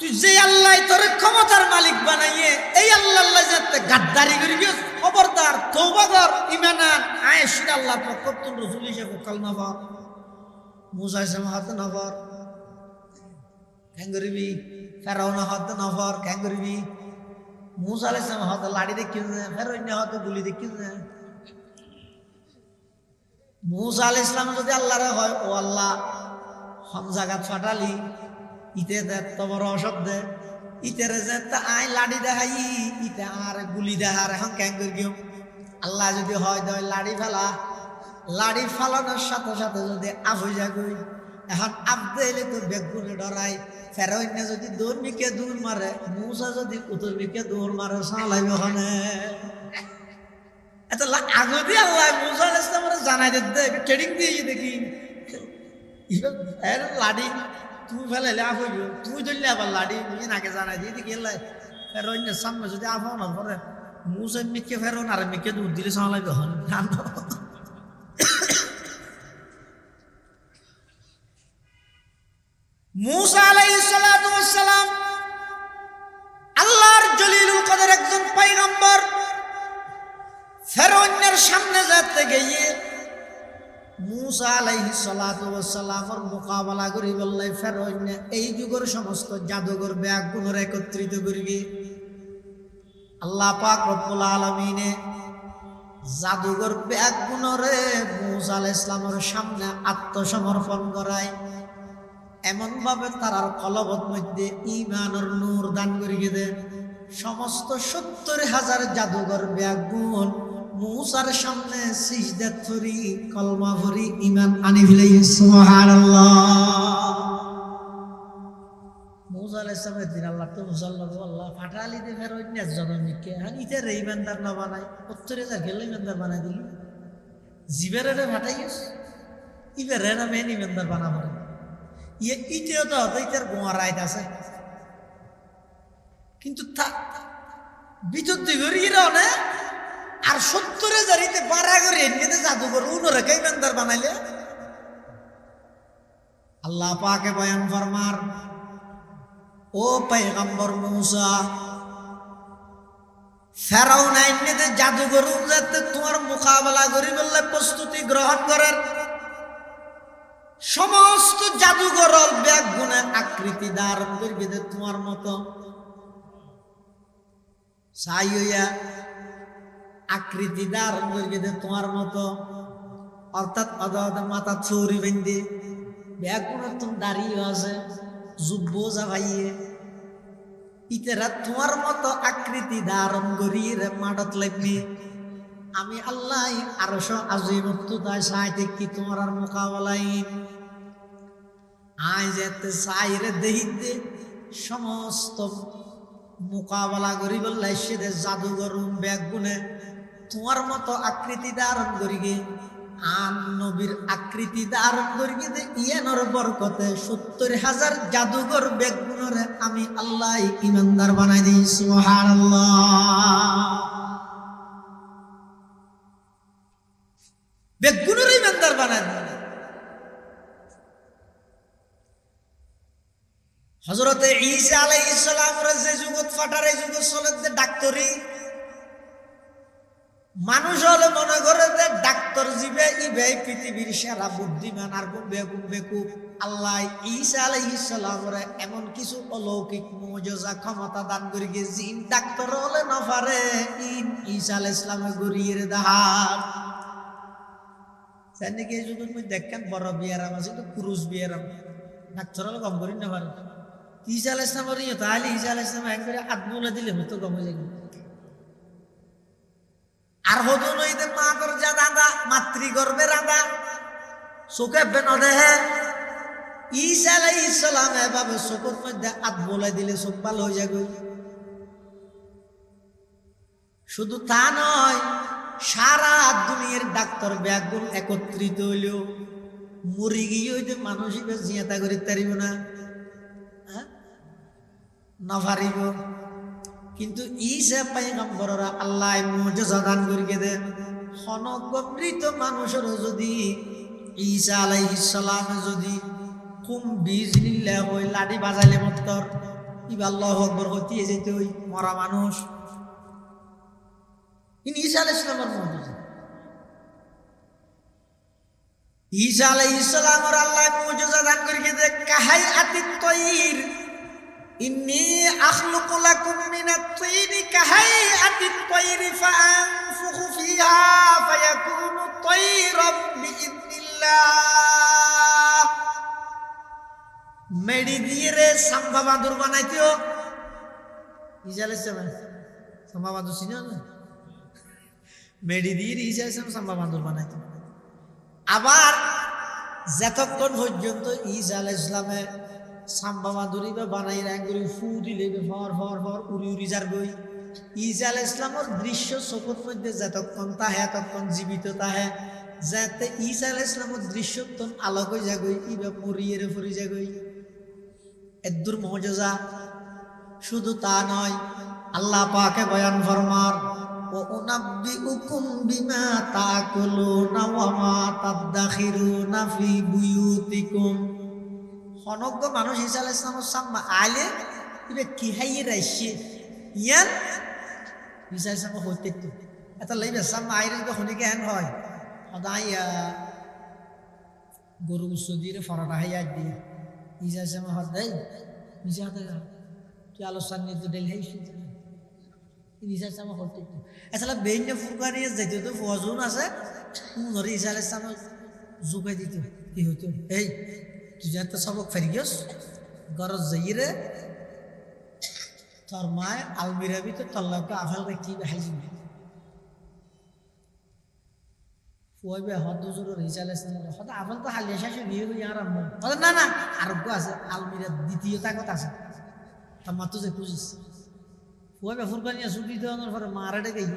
তুই যে আল্লাহ তোর ক্ষমতার মালিক বানাইয়ে এই আল্লাহ যাতে গাদ্দারি করি গিয়ে খবরদার তওবা কর ঈমান আন আয়েশির আল্লাহ প্রকৃত রাসূল হিসেবে কালমা পড় মুসা আলাইহিস সালাম হাতে নফর ক্যাঙ্গরিবি ফেরাউন হাতে নফর ক্যাঙ্গরিবি মুসা আলাইহিস সালাম হাতে লাড়ি দেখি ফেরাউন হাতে গুলি দেখি মুসা আলাইহিস সালাম যদি আল্লাহর হয় ও আল্লাহ হম জাগাত ফাটালি ইতে দে তোমার অসব দে ইতেরে যে আই লাড়ি দেখাই ইতে আর গুলি দেখার এখন ক্যাঙ্গর গিয়ে আল্লাহ যদি হয় দয় লাড়ি ফেলা লাড়ি ফালানোর সাথে সাথে যদি আফ হয়ে যায় এখন আফ দিলে তো বেগুনে ডরাই ফেরাউন যদি দৌড়মিকে দৌড় মারে মুসা যদি উত্তরমিকে দৌড় মারে সালাইবে ওখানে এত আগতে আল্লাহ মুসা আলাইহিস সালামের জানাই দে ট্রেনিং দিয়ে দেখি লাড়ি তুমি ফেলাইলে আফ হইব, তুমি ধরলে আবার লাড়ি বুঝি নাকে জানাই দিয়ে গেলাই ফেরোইনের সামনে যদি আফ না করে মুসে মিকে ফেরোন আর মিকে দুধ দিলে সামলাইবে হন। মুসা আলাইহিস সালাতু ওয়াস সালাম আল্লাহর জলিলুল কদর একজন পয়গম্বর, ফেরৌনের সামনে যেতে গিয়ে মুসা আলাইহিস সালাতু ওয়াস সালামের মোকাবেলা করি বললে ফেরৌন এই যুগের সমস্ত জাদুঘর ব্যাগুণের একত্রিত করিবে। আল্লাহ পাক রব্বুল আলামিনে জাদুঘর ব্যাগুণরে মুসা আলাইহিস সালামের সামনে আত্মসমর্পণ করায়, এমন ভাবে তারার কলবত মধ্যে ঈমানের নূর দান করিয়ে দেয়। সমস্ত 70,000 জাদুঘর ব্যাগুণ মুসার সামনে সিজদা থরি কলমা ভরি ঈমান আনি ফেলে। সুবহানাল্লাহ। মুসা আলাইহিস সালামের দিন আল্লাহ তো মুসাল্লাহু আল্লাহ ফাটালি দে ফেরত নিয়ে জননীকে হানিতে রে ইমানদার না বানাই 70,000 গেলে ইমানদার বানাই দিলি, জিবেরে ফাটাইস ইবেরে না মেন ইমানদার বানাবো। ইটেও তো ইটার গোয়া রাইত আছে, কিন্তু ভিতর দিকে না আর 70,000 ইতে বাড়া করে এমনিতে জাদুঘর উনরে ইমানদার বানাইলে। আল্লাহ পাকে বয়ান ফরমার, ও পয়গম্বর মুসা, ফেরাউন এমনিতে জাদুঘর যাতে তোমার মোকাবেলা করি বললে প্রস্তুতি গ্রহণ করার। সমস্ত জাদুঘর ব্যাগ গুণে আকৃতি ধারণ করিয়ে দে তোমার মতো সাই হইয়া আকৃতি ধারণ করিয়ে দে তোমার মতো, অর্থাৎ মাথা ছৌরি বেঁধে ব্যাগ গুণের তুমি দাঁড়িয়ে আছে যুব্ব যা ভাইয়ে ইতেরা তোমার মতো আকৃতি ধারণ করিয়ে মাডত লাগবে। আমি আল্লাহ আরশ আজিমত তাই সাইতে কি তোমার আর মোকাবেলাই আই যেতে সাইরে দেহিতে সমস্ত মোকাবেলা করি বললে সেদের জাদুঘর ব্যাগ গুনে তোমার মতো আকৃতি ধারণ করি গে আন নবীর আকৃতি ধারণ করি গে ইয়ানোর বরকতে 70,000 জাদুঘর ব্যাগ গুণরে আমি আল্লাহ ইমানদার বানাই দিই। সুবহানাল্লাহ। বেগুনের ইমানদার বানায়। হযরতে ঈসা আলাইহিস সালামের যে যুগত ফাটার এই যুগত চলে যে ডাক্তারি মানুষ হলে মনে করে যে ডাক্তার জিবে ইবে পৃথিবীর সেরা বুদ্ধিমান আর বেকুব। আল্লাহ ঈসা আলাইহিস সালামের এমন কিছু অলৌকিক মুজিজা ক্ষমতা দান করি গে জিন ডাক্তার হলে না পারে ঈসা আলাইহিস সালামে গড়িয়ে দাহার সেদিকে এই যুগের মধ্যে দেখেন বড় বিয়ারাম আছে তো পুরুষ বিয়ারাম ডাক্তার হলে কম করি না পারে। ঈসা আলাইহিস সালামের তাহলে ঈসা আলাইহিস সালাম একবারে আদমুলা দিলে হয়তো কম হয়ে যাবে। আর হতো নইতে মা কর যা দাদা মাতৃগর্ভে রাধা চোখে বেন দেহে ঈসা আলাইহিস সালাম এভাবে চোখের মধ্যে আদমুলা দিলে চোখ ভালো হয়ে যাবে। শুধু তা নয়, সারা দুনিয়ার ডাক্তার ব্যাগুল একত্রিত হইলেও মরি গিয়ে হইতে মানুষ জিয়াতা করে তারিব না না পারিব। কিন্তু ঈসা পয়গম্বররা আল্লাহ মুজিজা দান করিয়ে দেন। হনগমৃত মানুষের যদি ঈসা আলাইহিস সালাম যদি কুম বিজনিল্লাহ হই লাঠি বাজাইলে মত্তর ইবা আল্লাহু আকবার হতিয়ে যেতে ওই মরা মানুষ ঈসা আলাইহিস সালামের মুজিজা। ঈসা আলাইহিস সালামের আল্লাহ মুজিজা দান করিয়ে দেন। কাহাই আতিত তয়ির ইন্নী আখলুকু লাকুম মিনাত তয়িরি কাহাইআতিত তয়িরি ফাআনফুখু ফিহা ফায়াকুনু তয়রাম বিইذনিল্লাহ। মেডি দিয়ে রে সাম্বা বাঁদর বানাইতো ঈসা আলাইহিস সালাম সাম্বা বাঁদর চিনো না? মেডি দিয়ে ঈসা আলাইহিস সালাম সাম্বা বাঁদর বানাইতো। আবার যতক্ষণ পর্যন্ত ঈসা আলাইহিস সালামে সাম্বা মাদুরি বা বানাই রাঙ্গুরি ফু দিলে ফর ফর ফর উড়ি উড়ি যার বই ঈসা আলাইহিস সালামের দৃশ্য চোখের মধ্যে যতক্ষণ তাহে ততক্ষণ জীবিত তাহে যাতে ঈসা আলাইহিস সালামের দৃশ্য তখন আলোক হয়ে যাগই ইবা মরিয়ে ফরি যাগই এদ্দুর মুজিজা। শুধু তা নয়, আল্লাহ পাকে বয়ান ফরমান, ও উনাব্বিউকুম বিমা তাকুলুনা ওয়া মা তাদাখিরুনা ফি বুয়ুতিকুম। অনজ্ঞ মানুষ ঈসা আলাইহিস সালামের সামনে আইলে ইবে কি হাইয়ে রাইছে ইয়ান ঈসা আলাইহিস সালাম হইতে তো এটা লইবে সামনে আইলে তো হনিকে হেন হয় সদাই গরু সদিরে ফরাটা হাইয়া দিয়ে ঈসা আলাইহিস সালাম হদ দেই ঈসা হাতে কি আলোচনা নিয়ে তো দেল হাইছে ঈসা আলাইহিস সালাম হইতে তো আসলে বেইনে ফুরকানি যাইতে তো ফজুন আছে নরি ঈসা আলাইহিস সালাম জুকাই দিত কি হইতো এই তুই তো সবক ফেরি গিয়েছ গরজ যাইরে তোর মায় আলমিরা বি তো তল্লাকে আফাল কি হাইজি ফুয়াবে হদ জোর রিজাল আছে হদ আফাল তো হালিয়া শেষে বিয়ে হই আরাম হদ না না আরোগ্য আছে আলমিরা দ্বিতীয় তাকত আছে তোমার তো যে খুঁজিস ফুয়াবে ফুরকানিয়া ছুটি দেওয়ানোর পরে মারাটে গেই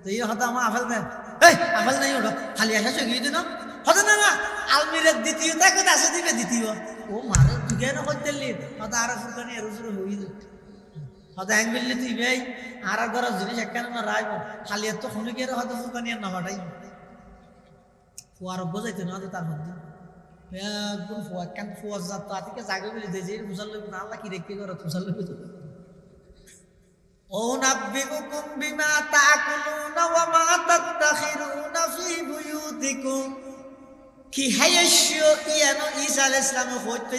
তো এই হদ আমার আফাল দেয় এই আফাল নাই ওটা হালিয়া শেষে গিয়ে দিন হদ না না আলমিরার দ্বিতীয় তাকত আছে দিবে দ্বিতীয় ও মারে তুই কেন করতে হদ আর ফুরকানিয়া রুজুর হই হয়তো হ্যাং বললে তুই ভাই আর ঘরের জিনিস একখানে না রাখবো খালি এত শুনে গিয়ে হয়তো ফুরকানিয়ার নামাটাই ফুয়ার বোঝাইতে না তার মধ্যে একদম ফুয়া কেন ফুয়া যাত তাকে জাগে বলে যে মুসাল লইব না আল্লাহ কি রেখে করো মুসাল লইব তো ও নাব্বিউকুম বিমা তাকুলুনা ওয়া মা তাদাখিরুনা ফি বুয়ুতিকুম কি হাইয়াশিও ইয়ানো ঈসা আলাইহিস সালাম হইতে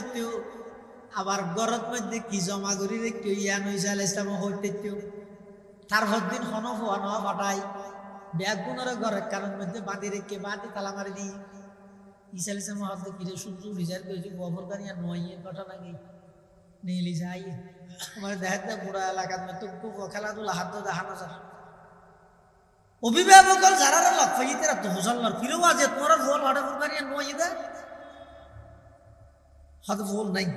আবার গরত মধ্যে কি জমা করি রেখে ইয়ানো ঈসা আলাইহিস সালাম হইতে তার হদ্দিন হনফ হন ফাটাই ব্যাগ গুণরে ঘরের কারণ মধ্যে বাঁধি রেখে বাঁধি তালা মারি দিই ঈসা আলাইহিস সালাম হদ্দে কিরে সূর্য রিজার করেছে গোবর কানিয়া নয় ঘটনা গেই নীলি যাই আমার দেখাতে পুরা এলাকার মধ্যে খুব খেলাধুলা হাত দেখানো যায় অভিভাবক যারা লক্ষ্য ইতে তো হুজল্লার ফিরেও আছে তোমার ফল হঠাৎ কানিয়া নয় দেয় হয়তো ফল নাই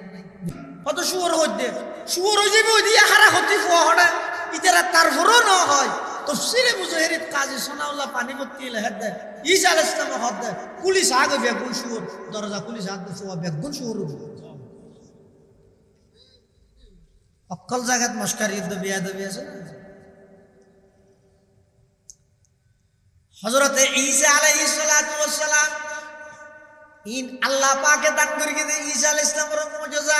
হয়তো শুয়োর হইতে শুয়োর হয়ে যাবে ওই দিয়ে হারা হতে ফোয়া হঠাৎ ইতারা তারপরও না হয় তফসিরে মুজাহিরিত কাজী সোনাউল্লাহ পানি মত্তি হেদ দেয় ঈসা আলাইহিস সালাম হদ দেয় পুলিশ আগে বেগুন শুয়োর দরজা পুলিশ হাত দিয়ে ফোয়া বেগুন শুয়োর অকল জায়গাত মস্কারি বিয়া দেবী আছে হযরতে ঈসা আলাইহিস সালাতু ওয়াস সালাম ইন আল্লাহ পাকে দান করে দিয়ে ঈসা আলাইহিস সালামের মুজিজা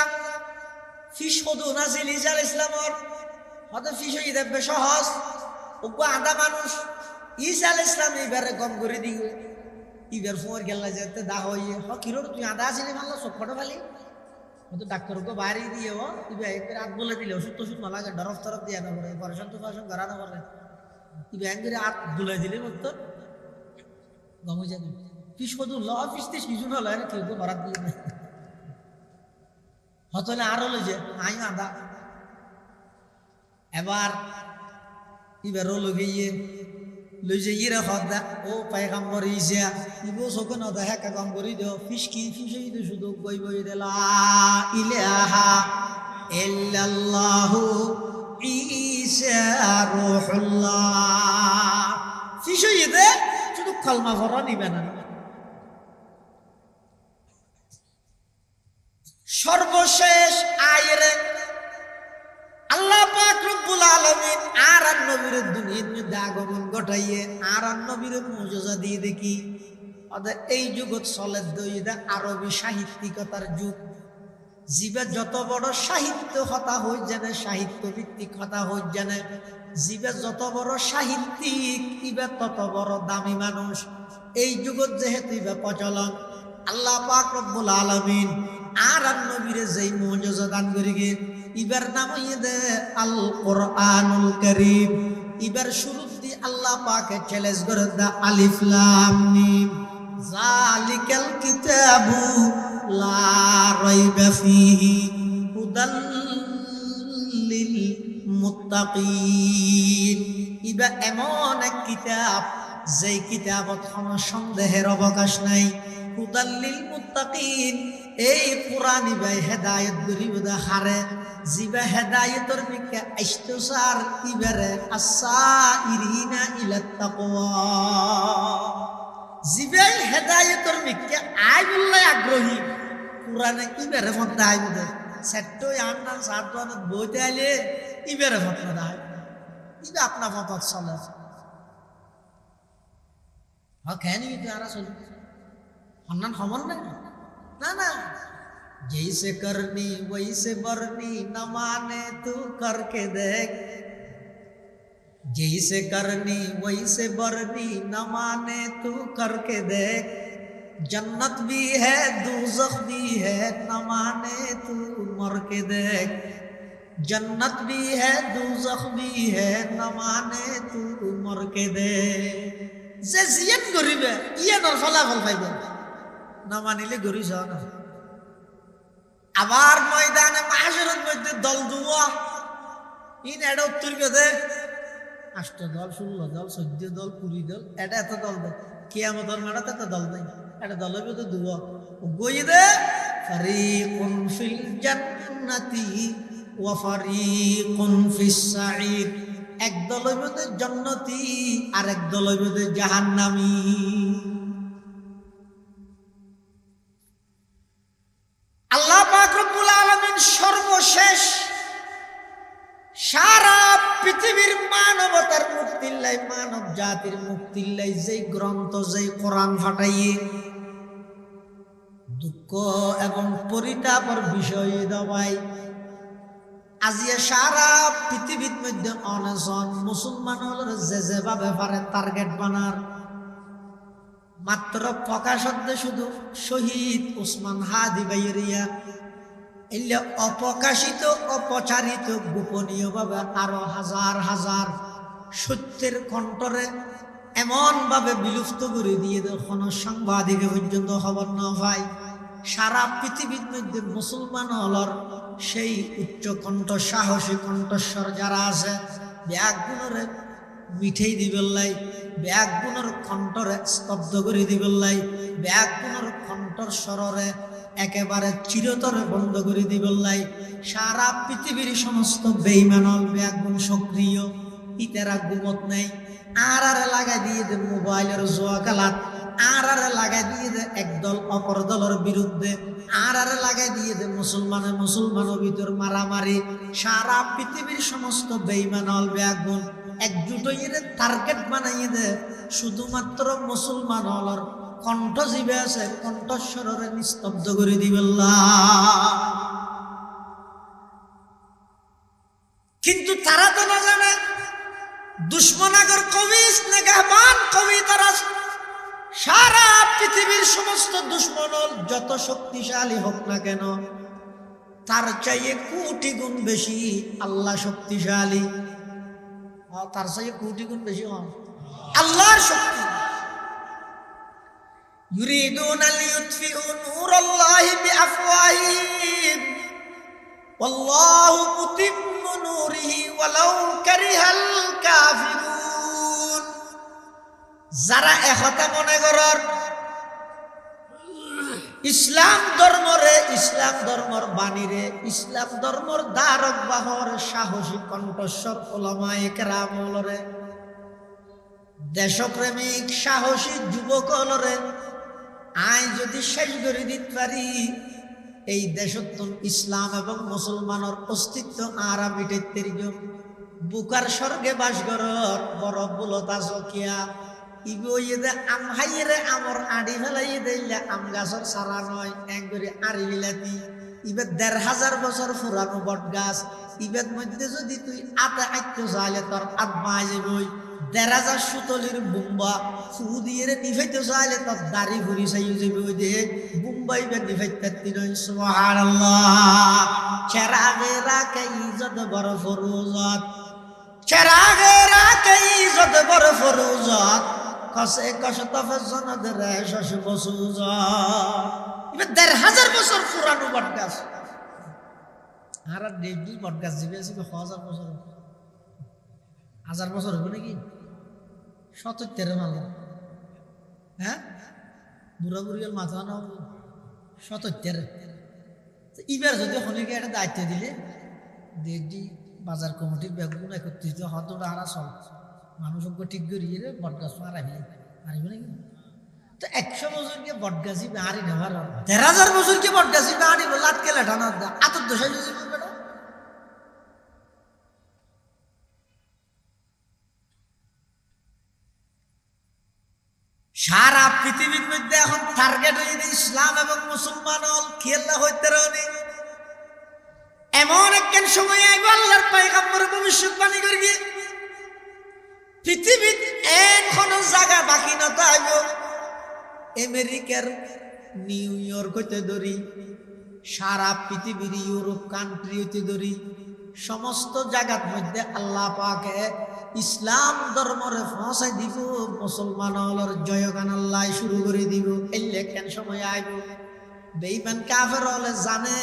ফিশ হদু নাসিল ঈসা আলাইহিস সালামের হদ ফিশ হই দেবে সহজ ওগো আদা মানুষ ঈসা আলাইহিস সালাম এবারে গম করে দিও ইবার ফোর গেলা যেতে দা হইয়ে হ কিরো তুই আদা আসিনি মানলা সব ফটো ফালি তো ডাক্তারকে বাইরে দিয়ে ও ইবা একবার আত বলে দিলে ওষুধ টষুধ না লাগে ডরফ তরফ দিয়ে না করে পরেশান তো পরেশান করা না করে ইবা একবারে আত বলে দিলে মতো গম হয়ে যাবে ফিশ হদু ল ফিসতে শিশু হলো না কেউ তো বরাত দিয়ে না হতলে আরো লই যে আই আদা এবার এবার লইয়ে লই যে ইরে হদা ও পয়গম্বর ঈসা ইবো সকে না দেখা কাম করি দিও ফিশ কি ফিশই তো শুধু কই বই দেলা ইলাহা ইল্লাল্লাহু ঈসা রূহুল্লাহ ফিশই দে শুধু কলমা পড়া নিবে না সর্বশেষ আয়ারে আল্লাহ পাক রব্বুল আলামিন আর নবীর দুনিয়ার মধ্যে আগমন ঘটাইয়ে আর নবীর মুজিজা দিয়ে দেখি অর্থাৎ এই যুগত চলে দইদা আরবি সাহিত্যিকতার যুগ জীবে যত বড় সাহিত্য হতা হই জানে সাহিত্য ভিত্তিক হতা হই জানে জীবে যত বড় সাহিত্যিক ইবে তত বড় দামি মানুষ এই যুগত যেহেতু ইবে প্রচলন আল্লাহ পাক রব্বুল আলামিন আর নবীর যেই মুজিজা দান করি গে ইবার নাম হইদে আল কোরআনুল কারীম ইবার শুরুতে আল্লাহ পাকে চ্যালেঞ্জ করে দা আলিফ লাম মিম যালিকাল কিতাবু লা রাইবা ফীহি হুদাল লিল মুত্তাকিন ইবা এমন এক কিতাব যেই কিতাবত কোনো সন্দেহের অবকাশ নাই হুদাল লিল মুত্তাকিন এই কোরআন ইবাই হেদায়েত গরিবদা হারে জিবা হেদায়েতর মিকে ইস্তিসার ইবারে আসাইরিনা ইলাত তাকওয়া জিবা হেদায়েতর মিকে আইবুল্লাহ আগ্রহী কোরআনে ইবারে মধ্যে আইবুদে সেট্টো আন্নান সাতওয়ানত বইতে আইলে ইবেরে ফতনা দেয় ইবে আপনা ফতত চলে কেন কিন্তু আর চলি অন্যান খবর নাই না না जैसे करनी वैसे बरनी न माने तू करके देख जैसे करनी वैसे बरनी न माने तू करके देख जन्नत भी है दोज़ख भी है न माने तू मर के देख जन्नत भी है दोज़ख भी है न माने तू मर के देख যে জিয়ান গরিবে ইয়ে নর ফলাফল পাইবে না মানিলে গরি যাও না আবার ময়দানে মাহশরের মধ্যে দল দুয়া ইন এটা উত্তর গেছে 8 দল 16 দল 14 দল 20 দল এটা এত দল দেয় কিয়ামতের মাঠে এত দল দেয় এটা দলের মধ্যে দুয়া গই দে ফারিকুন ফিল জান্নাতি ওয়া ফারিকুন ফিস সাঈদ এক দলের মধ্যে জান্নাতি আর এক দলের মধ্যে জাহান্নামী আল্লাহ পাক রব্বুল আলামিন সর্বশেষ সারা পৃথিবীর মানবতার মুক্তির লাই মানব জাতির মুক্তির লাই যেই গ্রন্থ যেই কোরআন ফাটাইয়ে দুঃখ এবং পরিতাপের বিষয় দবাই আজিয়া সারা পৃথিবীর মধ্যে অনেজন মুসলমান হলের যেভাবে পারে টার্গেট বানার মাত্র প্রকাশদ্দে শুধু শহীদ ওসমান হাদি বাইরিয়া এলে অপ্রকাশিত অপচারিত গোপনীয়ভাবে আরো হাজার হাজার সত্যের কণ্ঠরে এমন ভাবে বিলুপ্ত করে দিয়ে কোন সাংবাদিক পর্যন্ত খবর না পায় সারা পৃথিবীর মধ্যে মুসলমান হলর সেই উচ্চ কণ্ঠ সাহসী কণ্ঠস্বর যারা আছে ব্যাগুণরে মিঠেই দিবেল্লাই ব্যাগুণর কণ্ঠরে স্তব্ধ করে দিবেল্লাই ব্যাগুণর কণ্ঠর স্বরে একেবারে চিরতরে বন্ধ করে দিবেল্লাই সারা পৃথিবীর সমস্ত বেঈমানল ব্যাগুণ সক্রিয় ইতেরা ঘুমত নেই আর লাগাই দিয়ে দে মোবাইলের জোয়া কালাত আর লাগাই দিয়ে দে একদল অপর দলের বিরুদ্ধে আর লাগাই দিয়ে দে মুসলমানের ভিতর মারামারি সারা পৃথিবীর সমস্ত বেঈমানল ব্যাগুণ একজুট হয়ে টার্গেট বানাইয়ে দে শুধুমাত্র মুসলমান হলর কণ্ঠ জীবে আছে কণ্ঠস্বরে নিস্তব্ধ করে দিবেল্লা কিন্তু তারা তো না জানে দুশ্মনাগর কবি স্নেহবান কবি তারা সারা পৃথিবীর সমস্ত দুশ্মন যত শক্তিশালী হোক না কেন তার চাইয়ে কোটি গুণ বেশি আল্লাহ শক্তিশালী তার চাইয়ে কোটি গুণ বেশি আল্লাহর শক্তি يريدون ليطفئوا نور الله بأفواههم والله متم نوره ولو كره الكافرون যারা একথা মনে করার ইসলাম ধর্মরে ইসলাম ধর্মর বাণীরে ইসলাম ধর্মর ধারক বাহর সাহসী কণ্ঠস্বর ওলামায়ে কেরাম হলরে দেশপ্রেমিক সাহসী যুবক হলরে আয় যদি শেষ করে দিতে পারি এই দেশত্ব ইসলাম এবং মুসলমানের অস্তিত্ব আর মিটাইতে বুকার স্বর্গে বাস করত বড় বুলতা চকিয়া ইগোইয়ে আম হাইরে আমর আড়ি ফেলাইয়ে দিলে আম গাছর সারা নয় একবারে আড়ি বিলাতি ইবের ১,৫০০ বছর পুরানো বট গাছ ইবের মধ্যে যদি তুই আতে আইতে চাইলে তোর আত্মা যাবই ১,৫০০ সুতলির বুম্বা ফু দিয়ে নিফাইতে চাইলে তোর দাড়ি ঘুরি চাই যাবে ওই দিয়ে বুম্বাই বে নিফাইতে নয় সুবহানাল্লাহ চেরাগে রাখে ইজ্জত বড় ফরুজত চেরাগে রাখে ইজ্জত বড় ফরুজত কসে কসত ফজনদ রে শশ বসুজত ইবে ১,৫০০ বছর পুরানো বট গাছ আর দেবী বট গাছ দিবে আছে ১,০০০ বছর ১,০০০ বছর হবে নাকি ৭৭ মাল হ্যাঁ বুড়া বুড়িয়াল মাথা না ৭৭ এবার যদি হনিকে একটা দায়িত্ব দিলে দেখি বাজার কমিটির ব্যাগগুলো একত্রিত হতটা হারা চল মানুষ ঠিক করিয়ে বটগাছ মারাবি নাকি তো তো 100 বছরকে বটগাছি বাহারি নেবার 1,500 বছরকে বটগাছি বাহারি লাত কে লেঠানো আতর দশাই বেটা সারা পৃথিবীর মধ্যে এখন টার্গেট হয়ে ইসলাম এবং মুসলমান হল খেলা হইতে রনি এমন একখান সময় আইব আল্লাহর পয়গম্বর ভবিষ্যৎবাণী করবি পৃথিবীর কোন জায়গা বাকি না থাকব আমেরিকার নিউ ইয়র্ক হইতে ধরি সারা পৃথিবীর ইউরোপ কান্ট্রি হইতে ধরি সমস্ত জায়গার মধ্যে আল্লাহ পাকে ইসলাম ধর্মরে পৌঁছাই দিব মুসলমান হলর জয়গান আল্লাহ শুরু করে দিব এলে কেন সময় আইব বেঈমান কাফের হলে জানে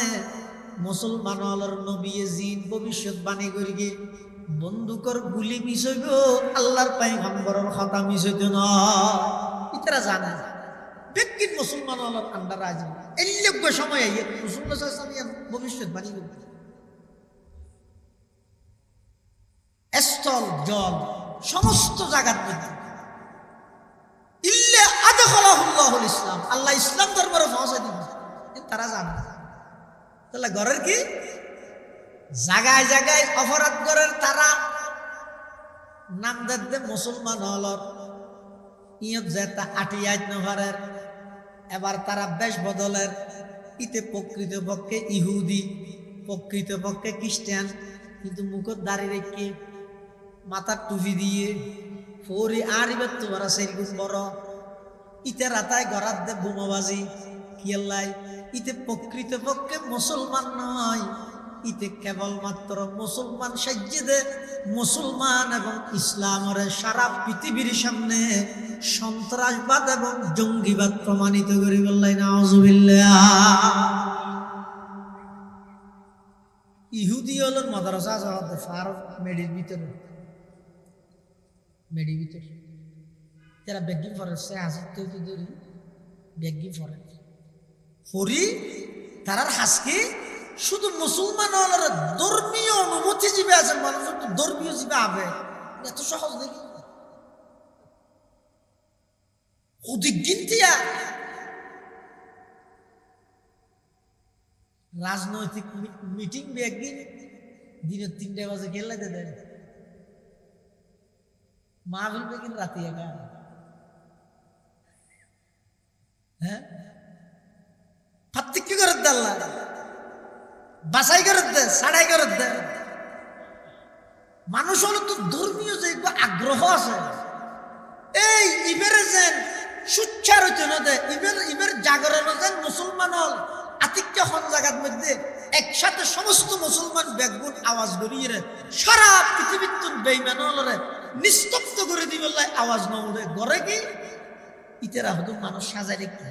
মুসলমান হলর নবী জিন ভবিষ্যৎবাণী করি গিয়ে বন্দুকর গুলি মিস হইব আল্লাহর পয়গম্বরের কথা মিস হইত না ইতারা জানে ব্যক্তি মুসলমান হলর আন্ডার আজ এল্য সময় আইয়ে মুসলমান ভবিষ্যৎবাণী করবে স্থল জল সমস্ত জায়গার মধ্যে ইল্লা আদখালাহুল্লাহুল ইসলাম আল্লাহ ইসলাম ধর্মের পৌঁছে দিব তারা জানে তাহলে ঘরের কি জায়গায় জায়গায় অপরাধ করের তারা নাম দে মুসলমান হলর ইয়ত যেটা আটিয়াজ নহরের এবার তারা বেশ বদলের ইতে প্রকৃত পক্ষে ইহুদি প্রকৃত পক্ষে খ্রিস্টান কিন্তু মুখত দাঁড়িয়ে রেখে মাথার টুপি দিয়ে ফরি আর এবার তোমার সেরকম বড় ইতে রাতায় গড়াত দে বোমাবাজি কিয়াল্লাই ইতে প্রকৃত পক্ষে মুসলমান নয় ইতে কেবলমাত্র মুসলমান সাজ্যে দে মুসলমান এবং ইসলামের সারা পৃথিবীর সামনে সন্ত্রাসবাদ এবং জঙ্গিবাদ প্রমাণিত করি বললাই নাউজুবিল্লাহ ইহুদি হল মাদ্রাসা আছে ফারুক মেডির ভিতরে তারা ব্যাগি ফরে সে হাসির তৈরি ধরি ব্যাগি ফরে ফরি তারার হাসকি শুধু মুসলমান হলের ধর্মীয় অনুমতি জীবে আছে মানুষ একটু ধর্মীয় জীবে আবে এত সহজ দেখি অধিক গিনতিয়া রাজনৈতিক মিটিং একদিন দিনের 3টা বাজে খেলাইতে দেয় মাহফিল বেগিন রাতে একা হ্যাঁ পার্থক্য করে দে আল্লাহ বাছাই করে দে ছাড়াই করে দে মানুষ হলো তো ধর্মীয় যে আগ্রহ আছে এই ইবেরে যেন সুচ্ছার হইতে না দে ইবের জাগরণ যেন মুসলমান হল আতিক্য হন জায়গার মধ্যে একসাথে সমস্ত মুসলমান ব্যাগুন আওয়াজ করিয়ে সারা পৃথিবীর তুন বেইমান হলরে নিস্তব্ধ করে দিবে আওয়াজ না উঠে ঘরে কি ইতেরা হতো মানুষ সাজাই রেখে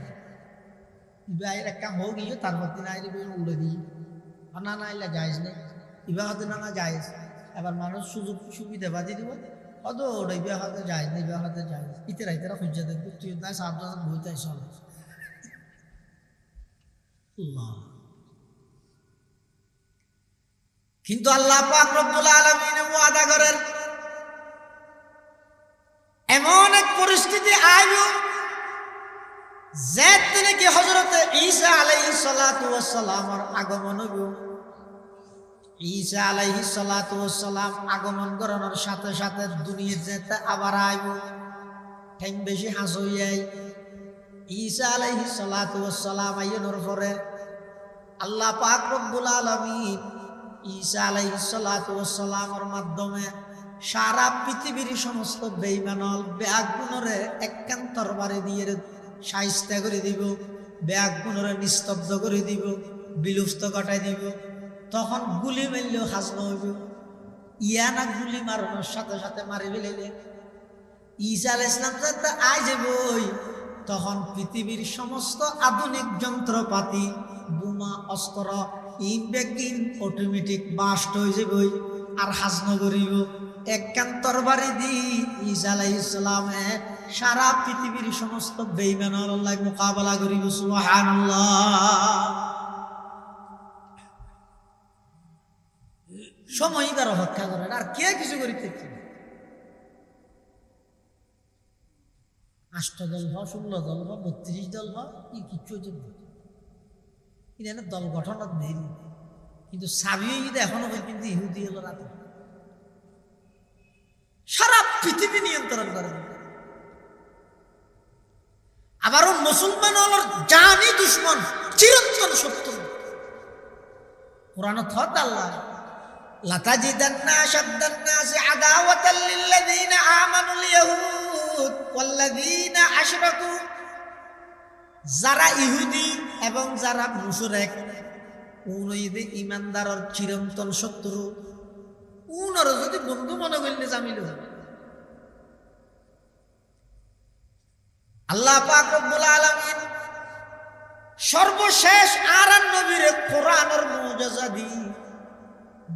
ইবা আইর একটা হোক ইয়ে তারপর দিন আইরে উড়ে দিই না না এলা যাইজ নেই ইবা হতে না যাইজ এবার মানুষ সুযোগ সুবিধা বাদি দিব হত ওটা ইবা হতে যাইজ না ইবা হতে যাইজ ইতেরা খুঁজে দেখবো তুই না সাবধান বইতে চল কিন্তু আল্লাহ পাক রব্বুল আলামিন ওয়াদা করেন এমন এক পরিস্থিতি আইব যে নাকি হযরতে ঈসা আলাইহিস সালাতু ওয়াস সালামের আগমন হইব ঈসা আলাইহিস সালাতু ওয়াস সালাম আগমন করানোর সাথে সাথে দুনিয়ার যেতে আবার আইব টাইম বেশি হাস হইয়াই ঈসা আলাইহিস সালাতু ওয়াস সালাম আইনোর পরে আল্লাহ পাক রব্বুল আলামিন ঈসা আলাইহিস সালাতু ওয়াস সালামের মাধ্যমে সারা পৃথিবীর সমস্ত বেঈমানল ব্যাগুনরে একখান তরবারি দিয়ে শাইস্তা করে দিব ব্যাগুনরে নিস্তব্ধ করে দিব বিলুপ্ত ঘটাই দিব তখন গুলি মারলেও হাজম হইব ইয়ানা গুলি মারানোর সাথে সাথে মারি ফেলে ঈসা আলাইহিস সালাম যাতে আই যাবই তখন পৃথিবীর সমস্ত আধুনিক যন্ত্রপাতি বোমা অস্ত্র ইনবেগিন অটোমেটিক বাস্ট হয়ে যাবই আর হাজম করিব একখান তরবারি দি ঈসা আলাইহিস সালামে সারা পৃথিবীর সমস্ত বেঈমানের আল্লাহ মোকাবেলা করিব সুবহানাল্লাহ সময় তার অপেক্ষা করেন আর কে কিছু করিতে 8 দল হ, 16 দল হ, 32 দল হ, কিচ্ছু হইতে কিন্তু দল গঠনত নেই। কিন্তু সাবি এখনো কিন্তু ইহুদি হলো রাতে সারা পৃথিবী নিয়ন্ত্রণ করে। আবারও মুসলমান হলোর জানি দুশ্মন, চিরন্তন শত্রু। কোরআন থত আল্লাহ লাতাজিদান্না আশাদ্দান নাসি আদাওয়াতাল লিল্লাযীনা আমানুল ইয়াহুদ ওয়াল্লাযীনা আশরাকু, যারা ইহুদি এবং যারা মুশরিক উনইদে ইমানদারর চিরন্তন শত্রু। উনর যদি বন্ধু মনে করলে জামিল হবে। আল্লাহ পাক রব্বুল আলামিন সর্বশেষ আর নবীর কোরআনের মুজিজা দি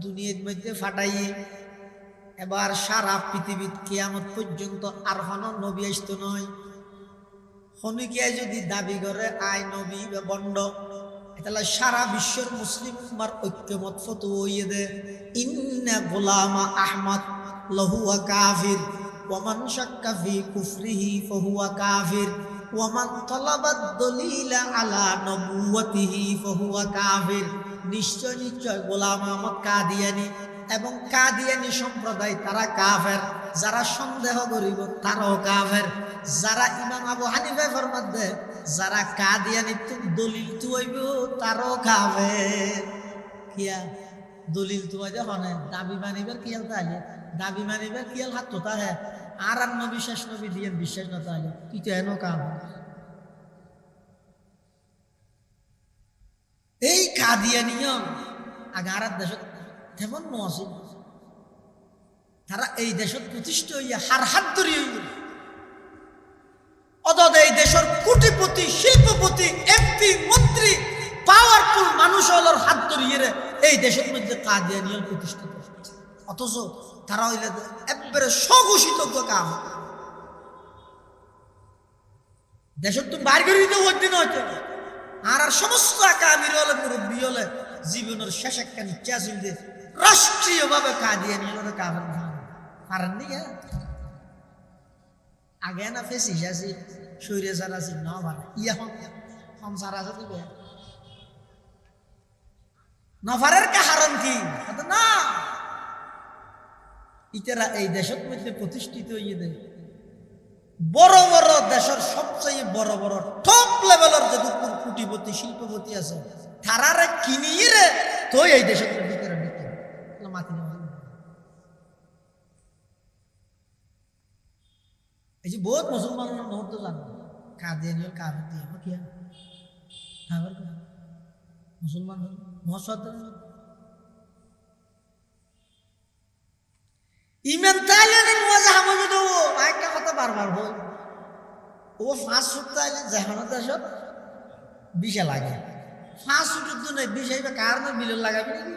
দুনিয়ার মধ্যে ফাটাইয়ে এবার সারা পৃথিবীর কিয়ামত পর্যন্ত আর কোনো নবী আসতো নয়। হনিকে যদি দাবি করে আই নবী বা বন্ড, তাহলে সারা বিশ্বের মুসলিম উম্মার ঐক্যমত ফতোয়া হইয়ে দে ইন্না গোলামা আহমদ লাহুয়া কাফির ওয়া মান শাক্কা ফি কুফরিহি ফাহুয়া কাফির ওয়া মান তালাবাদ দলিলা আলা নবুওয়াতিহি ফাহুয়া কাফির। নিশ্চয় নিশ্চয় গোলাম আহমদ কাদিয়ানী এবং কাদিয়ানী সম্প্রদায় তারা কাফের। যারা সন্দেহ করিব তারাও কাফের। যারা ইমাম আবু হানিফা ফরমাত দেয় যারা কাদিয়ানী দলিল তুইব তারাও কাফের। কিয়া দলিল তুই যে হনে দাবি মানিবার কিয়াল তাহলে দাবি মানিবার কিয়াল হাত তো তাহে আর নবী শেষ নবী দিয়ে বিশ্বাস না তাহলে তুই তো এনো কাম। এই কাদিয়ানিয়ম আগে আর দেশত তেমন নছিল। তারা এই দেশত প্রতিষ্ঠিত হইয়া হার হাত ধরিয়ে অদদ এই দেশের কোটিপতি শিল্পপতি এমপি মন্ত্রী পাওয়ারফুল মানুষ হলোর হাত ধরিয়ে এই দেশের মধ্যে কাদিয়ানিয়ম প্রতিষ্ঠিত। অথচ তারা হইলে একবারে স্বঘোষিত কাম দেশের তুমি বাইর করে দিতে দিন হয়তো আর সমস্ত আকামির হলে মুরব্বী হলে জীবনের শেষ একটা ইচ্ছা ছিল যে রাষ্ট্রীয়ভাবে কাদিয়ানিয়ম কামের পারেননি। আগে না ফেসিস আছি সৈরে যারা আছে না মানে ইয়া সংসার আছে দিবে নফারের কারণ কি না ইতারা এই দেশের মধ্যে প্রতিষ্ঠিত হইয়ে দেয়। বড় বড় দেশের সবচেয়ে বড় বড় টপ লেভেলের যদি কোটিপতি শিল্পপতি আছে তারারে কিনিয়ে রে তো এই দেশের মধ্যে তারা দিতে মাতি না। এই যে বহুত মুসলমান নহত জানো কাদিয়ানিয়ল কাফের দিয়ে কিয়া খাবার মুসলমান মহাসদ ইমান তাইলে নওয়াজ হামজে দেব একটা কথা বারবার হই ও 5 সপ্তাহ আইলে জাহানো দেশত বিশা লাগে 5 সপ্তাহ তো নাই বিশাইবে কারণে মিলন লাগাবি নাকি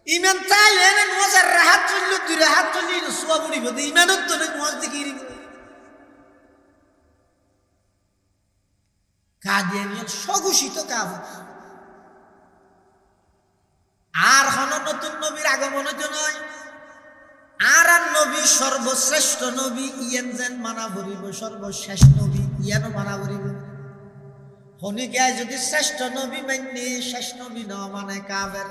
ইমান তাইলে নওয়াজ রাহাত চললো 2 রাহাত চললি সোয়া পড়িব তো ইমানত তো নওয়াজ দেখিরি কাদিয়ানিয়ল স্বঘোষিত কাম। আর হন নতুন নবীর আগমন হইতো নয় আর নবী সর্বশ্রেষ্ঠ নবী ইয়েন যেন মানা করিব সর্বশেষ নবী ইয়ানো মানা করিব। হনিকে যদি শ্রেষ্ঠ নবী মাননি শেষ নবী ন মানে কাফের।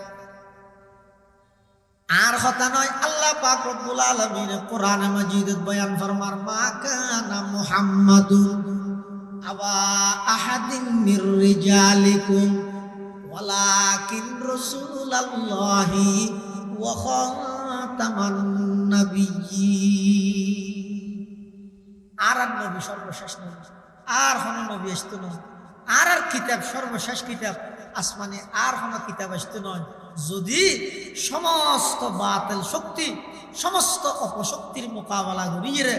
আর কথা নয় আল্লাহ পাক রব্বুল আলামিন কোরআনে মাজিদে বয়ান ফরমার মা কানা মুহাম্মাদুন আবা আহাদিন মির রিজালিকুম ওয়ালাকিন রাসূলুল্লাহি ওয়া খাতামান নাবিয়্যিন। আর নবী সর্বশেষ নবী আর কোন নবী আসতো না আর কিতাব সর্বশেষ কিতাব আসমানে আর কোন কিতাব আসতো নয় যদি সমস্ত বাতিল শক্তি সমস্ত অপশক্তির মোকাবেলা করিয়ে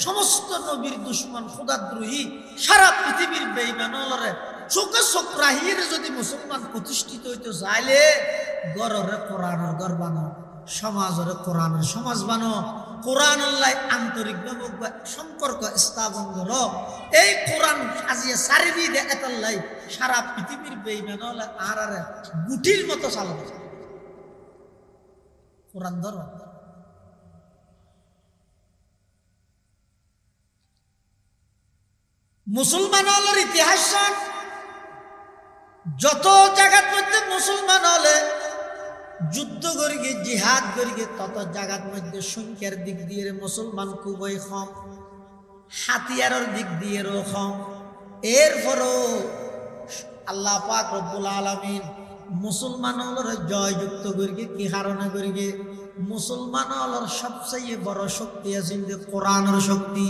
সমস্ত নবীর দুশ্মন খোদাদ্রোহী সারা পৃথিবীর বেঈমানরে চোখে চোখ রাহিয়ে যদি মুসলমান প্রতিষ্ঠিত হইতে চাইলে গড়রে কোরআনের গড় বানো সমাজরে কোরআনের সমাজ বানো কোরআন আল্লাহ আন্তরিকভাবে সম্পর্ক স্থাপন করো। এই কোরআন আজিয়ে চারিদি দে এতাল্লাই সারা পৃথিবীর বেঈমান হলে আর গুটির মতো চালাবে কোরআন ধরো। মুসলমান হলের ইতিহাস যত জায়গার মধ্যে মুসলমান হলে যুদ্ধ করি গে জিহাদ করি গে তত জায়গার মধ্যে সংখ্যার দিক দিয়ে মুসলমান খুবই কম, হাতিয়ারের দিক দিয়ে কম। এরপরও আল্লাহ পাক রব্বুল আলামিন মুসলমান হলের জয়যুক্ত করি গে কি কারণে করি গে মুসলমান হলের সবচেয়ে বড় শক্তি আছে যে কোরআনের শক্তি,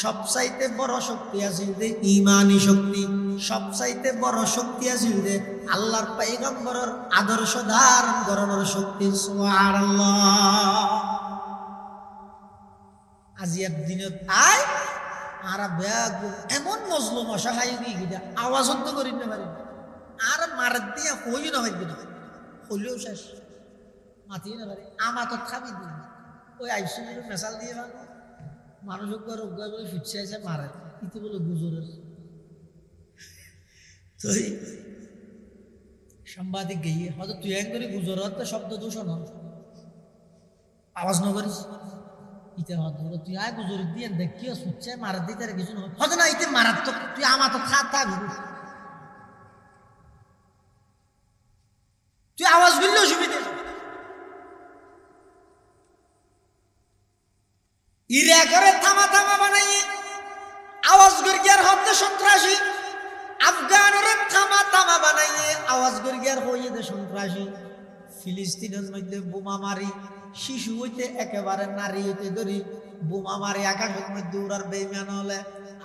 সবচাইতে বড় শক্তি আছে যে ইমানি শক্তি, সবচাইতে বড় শক্তি আছে যে আল্লাহর পয়গম্বরের আদর্শ ধারণ করানোর শক্তি। সুবহানাল্লাহ। আজিয়ার দিনত আয় আর ব্যাগ এমন মজলুম অসহায় দিয়ে গিয়া আওয়াজ তো করি না পারি আর মারাত দিয়ে হই না হইবি না, হইলেও শেষ মাতিয়ে না পারি আমার তো খাবি দিন ওই আইসিউর মেশাল দিয়ে মানুষ রোগা বলে ফিটছে আছে মারে ইতি বলে গুজরের তুই সাংবাদিক গিয়ে হয়তো তুই এক করে গুজরাত তো শব্দ দূষণ আওয়াজ ন করিস ইতে হয়তো তুই আয় গুজর দিয়ে দেখিও শুচ্ছে মারাত দিতে কিছু না হয়তো না ইতে মারাত্মক তুই আমার তো খা থাকবি তুই আওয়াজ করলে অসুবিধা ইরা করে থামা থামা বানাইয়ে আওয়াজ গর্গিয়ার হতে সন্ত্রাসী, আফগানরে থামা থামা বানাইয়ে আওয়াজ গর্গিয়ার হইয়ে দে সন্ত্রাসী, ফিলিস্তিনের মধ্যে বোমা মারি শিশু হইতে একেবারে নারী হইতে ধরি বোমা মারি আকাশের মধ্যে উড়ার বেইমান হলে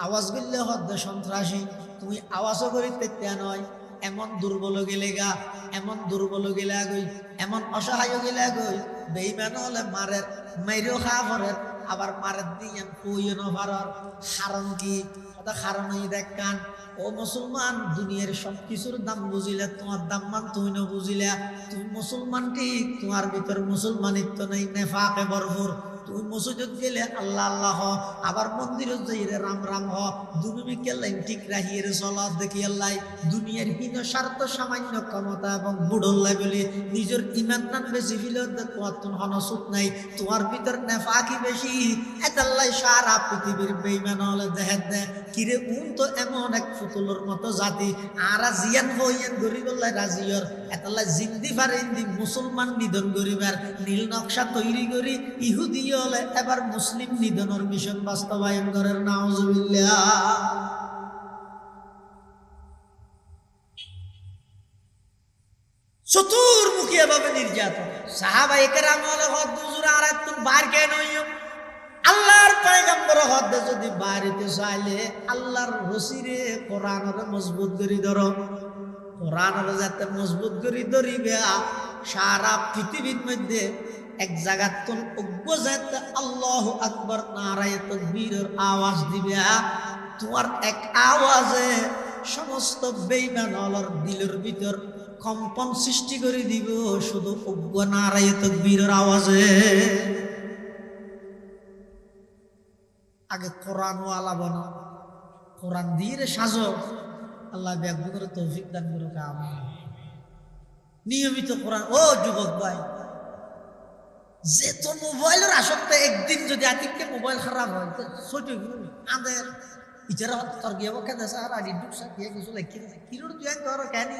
আওয়াজ করলে হতে সন্ত্রাসী। তুমি আওয়াজও করিতে নয় এমন দুর্বল গেলে গা, এমন দুর্বল গেলে গই, এমন অসহায় গেলে গই বেইমান হলে মারের মেরেও খাওয়া ভরের আবার মারের দিয়ে কইও না পারার কারণ কি কারণ দেখান ও মুসলমান দুনিয়ার সব কিছুর দাম বুঝিলে তোমার দাম মান তুমি না বুঝিলা। তুমি মুসলমান ঠিক তোমার ভিতর মুসলমানিত্ব নেই, নেফাকে ভরপুর। তুমি মসজিদ গেলে আল্লাহ আল্লাহ হ, আবার মন্দিরত যাইরে রাম রাম হ, দুনুমি কেলাই ঠিক রাহিয়ে চলাত দেখি আল্লাহ দুনিয়ার হীন স্বার্থ সামান্য ক্ষমতা এবং বুড়ল্লাই বলি নিজের ইমান নাম বেশি ফিলে তোমার তো হনসুত নাই, তোমার ভিতর নেফাকি বেশি। এতাল্লাই সারা পৃথিবীর বেইমান হলে দেহের দে কিরে উন তো এমন এক ফুতুলোর মতো জাতি আর জিয়ান হইয়ান গরিবল্লাই রাজিয়র এতাল্লাই জিন্দি ফারে ইন্দি মুসলমান নিধন গরিবার নীল নকশা তৈরি করি ইহুদি হলে এবার মুসলিম নিধনের মিশন বাস্তবায়ন করার নাউজুবিল্লাহ। চতুর্মুখী এভাবে নির্যাতন সাহাবায়ে কেরাম হলে হদ হুজুর আর একটু বার কেন হইও আল্লাহর পয়গম্বর হদ যদি বাড়িতে চাইলে আল্লাহর রসিরে কোরআনের মজবুত করি ধরো, কোরআনের যাতে মজবুত করি ধরিবে সারা পৃথিবীর মধ্যে এক জায়গার তোর অজ্ঞ যাতে আল্লাহু আকবার নারায়ে তাকবীরের আওয়াজ দিবে, তোমার এক আওয়াজে সমস্ত বেঈমান হলর দিলের ভিতর কম্পন সৃষ্টি করে দিব শুধু অজ্ঞ নারায়ে তাকবীরের আওয়াজে। আগে কোরআন ওয়ালা বানো, কোরআন দিয়ে সাজো, আল্লাহ ব্যাগ করে তৌফিক দান করুক আমিন। নিয়মিত কোরআন ও যুবক ভাই যে তো মোবাইলের আসক্ত একদিন যদি আতিককে মোবাইল খারাপ হয় ছোট আমাদের ইচারা তোর গিয়ে কেন আর আদি ঢুকসা গিয়ে কিছু লেখি কিরোর তুই এক ধর কেন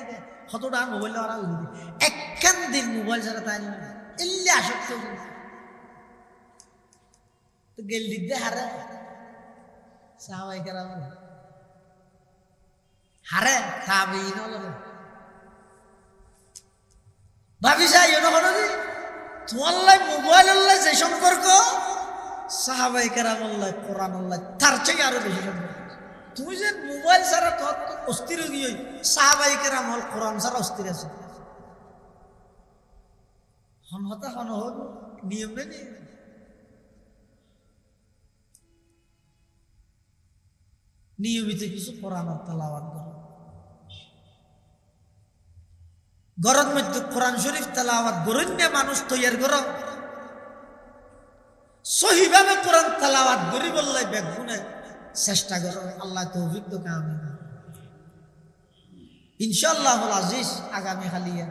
কতটা মোবাইল ওরা একখান দিন মোবাইল ছাড়া তাই এলে আসক্ত তো গেল দিতে হারে সাহাবায়ে কেরাম হারে তাবেঈন হলো ভাবিসা ইনো হলো দি তোমার মোবাইল আল্লাহ যে সম্পর্ক সাহাবায়ে কেরাম আল্লাহ কোরআন আল্লাহ তার থেকে আরো বেশি সম্পর্ক। তুমি যে মোবাইল ছাড়া তো অস্থির গিয়ে সাহাবায়ে কেরাম হল কোরআন ছাড়া অস্থির আছে হনহতা হনহত নিয়ম নেই। নিয়মিত কিছু কোরআনের তেলাওয়াত করো, গরম মধ্যে কোরআন শরীফ তেলাওয়াত গরণ্য মানুষ তৈয়ার করো, সহিভাবে কোরআন তেলাওয়াত করি বললে বেগুনে চেষ্টা করো। আল্লাহ তৌফিক তো আমিন ইনশাআল্লাহুল আজিজ। আগামী খালিয়া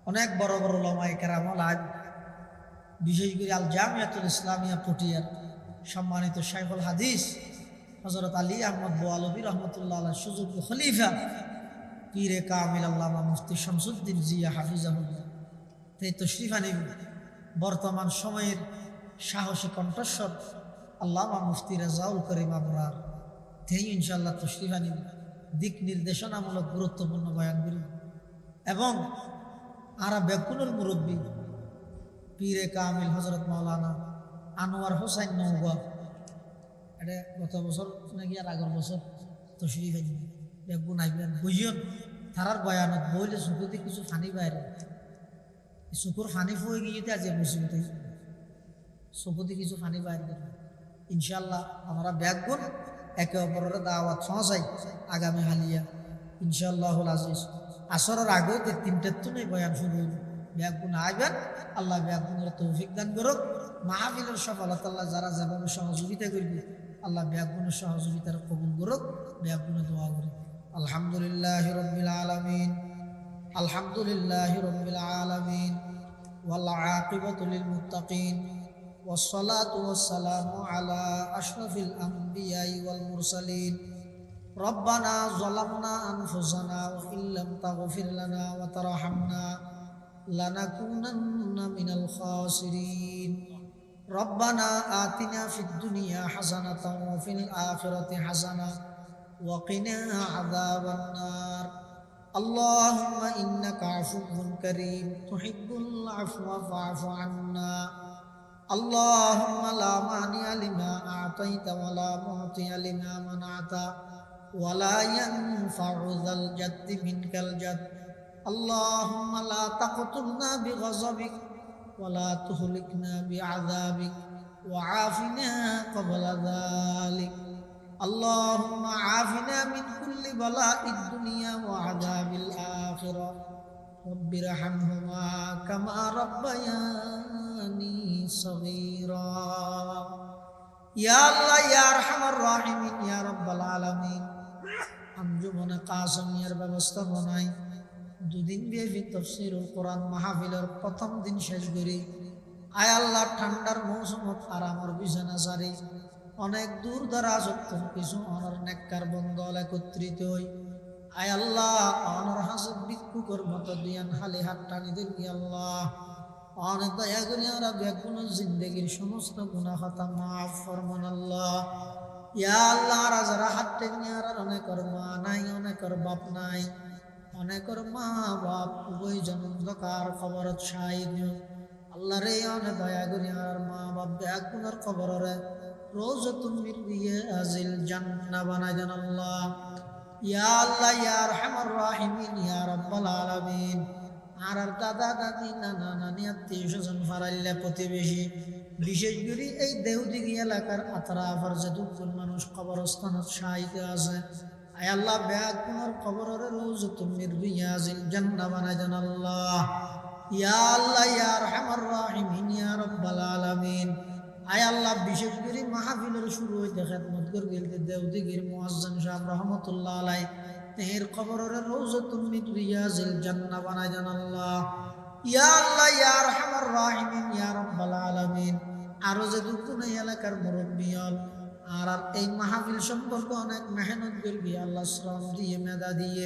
অনেক বড় বড় উলামায়ে কেরাম আজ বিশেষ করে আল জামিয়াতুল ইসলামিয়া পটিয়ার সম্মানিত শাইখুল হাদিস হযরত আলী আহমদ বোয়ালবী রহমতুল্লাহ আলাইহি সুযোগ্য খলিফা পীরে কামিল আল্লামা মুফতি শামসুদ্দিন জিয়া হাফিজাহুল্লাহ তে তশরিফ আনিব বর্তমান সময়ের সাহসী কণ্ঠস্বর আল্লামা মুফতি রেজাউল করিম আবরার তেই ইনশাআল্লাহ তশরিফ আনিব দিক নির্দেশনামূলক গুরুত্বপূর্ণ বয়ান করি এবং আরা বেকুনুর মুরব্বী পীরে কামিল হযরত মাওলানা আনোয়ার হোসাইন নওগাঁ এটা গত বছর নাকি আর আগের বছর তশরিফ আনিব বেগুন আইবেন বুঝিয়ন তারার বয়ানত বইলে চকুতে কিছু ফানি বাইরে চকুর ফানি ফুয়ে গিয়ে আজ মুসিবত চকুতে কিছু ফানি বাইরে ইনশাল্লাহ আমরা বেগুন একে অপরের দাওয়াত চাই আগামী হালিয়া ইনশাআল্লাহুল আজিজ আসরের আগেও তিনটের তো নেই বয়ান শুরু হইল বেগুন আইবেন আল্লাহ বেগুনের তৌফিক দান করুক মাহফিলের সফলতা আল্লাহ যারা যেভাবে সহযোগিতা করবে আল্লাহ বেগুনের সহযোগিতার কবুল করুক বেগুনে দোয়া করি আলহামদুলিল্লাহি রাব্বিল আলামিন আলহামদুলিল্লাহি রাব্বিল আলামিন ওয়াল আকিবাতু লিল মুত্তাকিন ওয়াসসালাতু ওয়াসসালামু আলা আশরাফিল আমবিয়াই ওয়াল মুরসালিন রব্বানা যালামনা আনফুসানা ওয়া ইল্লাম তাগফির লানা ওয়া তারহামনা লানাকুনান্না মিনাল খাসিরিন রব্বানা আতিনা ফিদ দুনিয়া হাসানাতাও ওয়া ফিল আখিরাতি হাসানাহ ওয়া কিনা আযাবান নার আল্লাহুম্মা ইন্নাকা আফুউন কারীম তুহিব্বুল আফওয়া ফা'ফু আন্না আল্লাহুম্মা লা মানি'a লিমা আ'তাইতা ওয়া লা মু'তি'a লিমা মানা'তা ওয়া লা ইয়ানফা'ু যাল জাদ্দি মিনকাল জাদ আল্লাহুম্মা লা তাকতুলনা বিগযাবিক ওয়া লা তুহলিকনা বি'আযাবিক ওয়া আফিনা ক্বাবলা যালিক আল্লাহুম্মা আফিনা মিন কুল্লি বালা'id দুনিয়া ওয়া আযাবিল আখিরাহ রব্বিরহামহুমা কামা রাব্বায়ানি সগীরা ইয়া আল্লাহ ইয়া আরহামার রাহিমিন ইয়া রাব্বাল আলামিন আঞ্জুমানে কাসমিয়ার ব্যবস্থা বানাই দুদিন ব্যাপী তাফসীরুল কোরআন মাহফিলের প্রথম দিন শেষ করি আয় আল্লাহ ঠান্ডার মৌসুমত আরামর বিছানা সারি অনেক দূর দরাজ কিছু অনর নেককার বন্দল একত্রিত হই আয় আল্লাহ অনর হাসব ভিক্ষুকর মতো দিয়ান খালি হাত টানি দেখি আল্লাহ অনেক দয়া করি আমরা বেগুন জিন্দগির সমস্ত গুনাহ খাতা মাফ ফরমান আল্লাহ ইয়া আল্লাহ আর যারা হাত টেনে আর অনেকর মা নাই অনেকর বাপ নাই অনেকর মা বাপ উভয় জনকার খবরত শাহিদ আল্লাহ রে অনেক দয়া করি আর মা বাপ বেগুনের খবরে রোজাতুন মিন রিয়াজিল জান্নাহ বানাই দেন আল্লাহ ইয়া আল্লাহ ইয়া আরহামার রাহিমিন ইয়া রাব্বাল আলামিন আর দাদা দাদি নানা নানি আত্মীয় স্বজন ফারাইল্লা প্রতিবেশী বিশেষ করে এই দেউদিঘি এলাকার আতরাফার যতক্ষণ মানুষ কবরস্থানত শাহিদ আছে আয় আল্লাহ বেগুনের খবরের রোজাতুন মিন রিয়াজিল জান্নাহ বানাই দেন আল্লাহ ইয়া আল্লাহ ইয়া আরহামার রাহিমিন ইয়া রাব্বাল আলামিন আয় আল্লাহ বিশেষ করে মাহফিলের শুরু হইতে খেদমত করে গেলতে দেউদিঘির মুয়াজ্জিন সাহেব রহমতুল্লাহ আলাইহি তের কবরের রওজাতুন মিন রিয়াজিল জান্নাহ বানাই দেন আল্লাহ ইয়া আল্লাহ ইয়া আরহামার রাহিমিন ইয়া রাব্বাল আলামিন আর যে দুকুন এলাকার মুরব্বি আর এই মাহফিল সম্পর্কে অনেক মেহনত করবি আল্লাহ শ্রম দিয়ে মেধা দিয়ে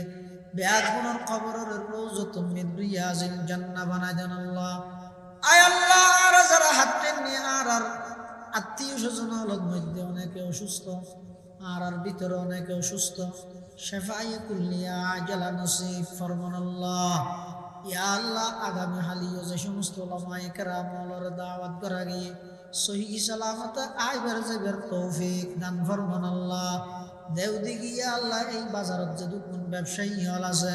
বেগুনের কবরের রওজাতুন মিন রিয়াজিল জান্নাহ বানাই দেন আল্লাহ আয় আল্লাহ আর যারা হাত টেনে আর আত্মীয় স্বজন মধ্যে অনেকে অসুস্থ আর ভিতরে অনেকে অসুস্থ শেফায়ে কুল্লিয়া আজালা নসিব ফরমান আল্লাহ ইয়া আল্লাহ আগামী হালিও যে সমস্ত উলামায়ে কেরাম ওয়ালার দাওয়াত করা গিয়ে সহি সালামত আইবার যাবার তৌফিক দান ফরমান আল্লাহ দেউদিঘি ইয়া আল্লাহ এই বাজারত যে দুকুন ব্যবসায়ী হল আছে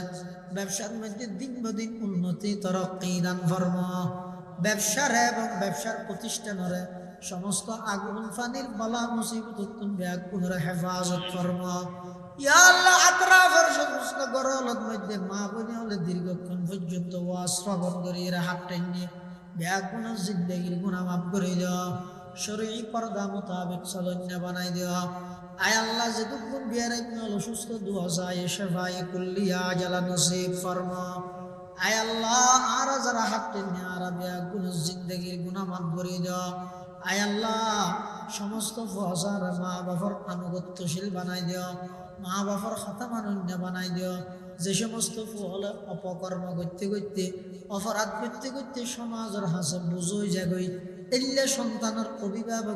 ব্যবসার মধ্যে দিন বদিন উন্নতি তরক্কি দান ফরমা ব্যবসার এবং ব্যবসার প্রতিষ্ঠানের সমস্ত আগুন ফানির বালা মুসিবত বেগুনের হেফাজত ফরমা ইয়া আল্লাহ আতরাফের সমস্ত গরলত মধ্যে মা বোনে হলে দীর্ঘক্ষণ পর্যন্ত ওয়াজ শ্রবণ করে এরা হাত টেনে বেগুনের জিন্দগির গুনাহ মাফ করে দেওয়া শরঈ পর্দা মোতাবেক চলন্যা বানাই দেওয়া আয় আল্লাহ যেটুকুন বিয়ারে অসুস্থ দুয়া যায় শেফায়ে কুল্লিয়া আজালা নসিব ফরমা আয় আল্লাহ আর যারা হাত টেনে আর বেগুনের জিন্দগির গুনাহ মাফ করে দেওয়া আয় আল্লাহ সমস্ত ফসার মা বাবার আনুগত্যশীল বানাই দিও, মা বাবার কথা মানন্য বানাই দিও। যে সমস্ত ফলে অপকর্ম করতে করতে অপরাধ করতে করতে সমাজের হাসে বুঝই জাগই এল্লে সন্তানের অভিভাবক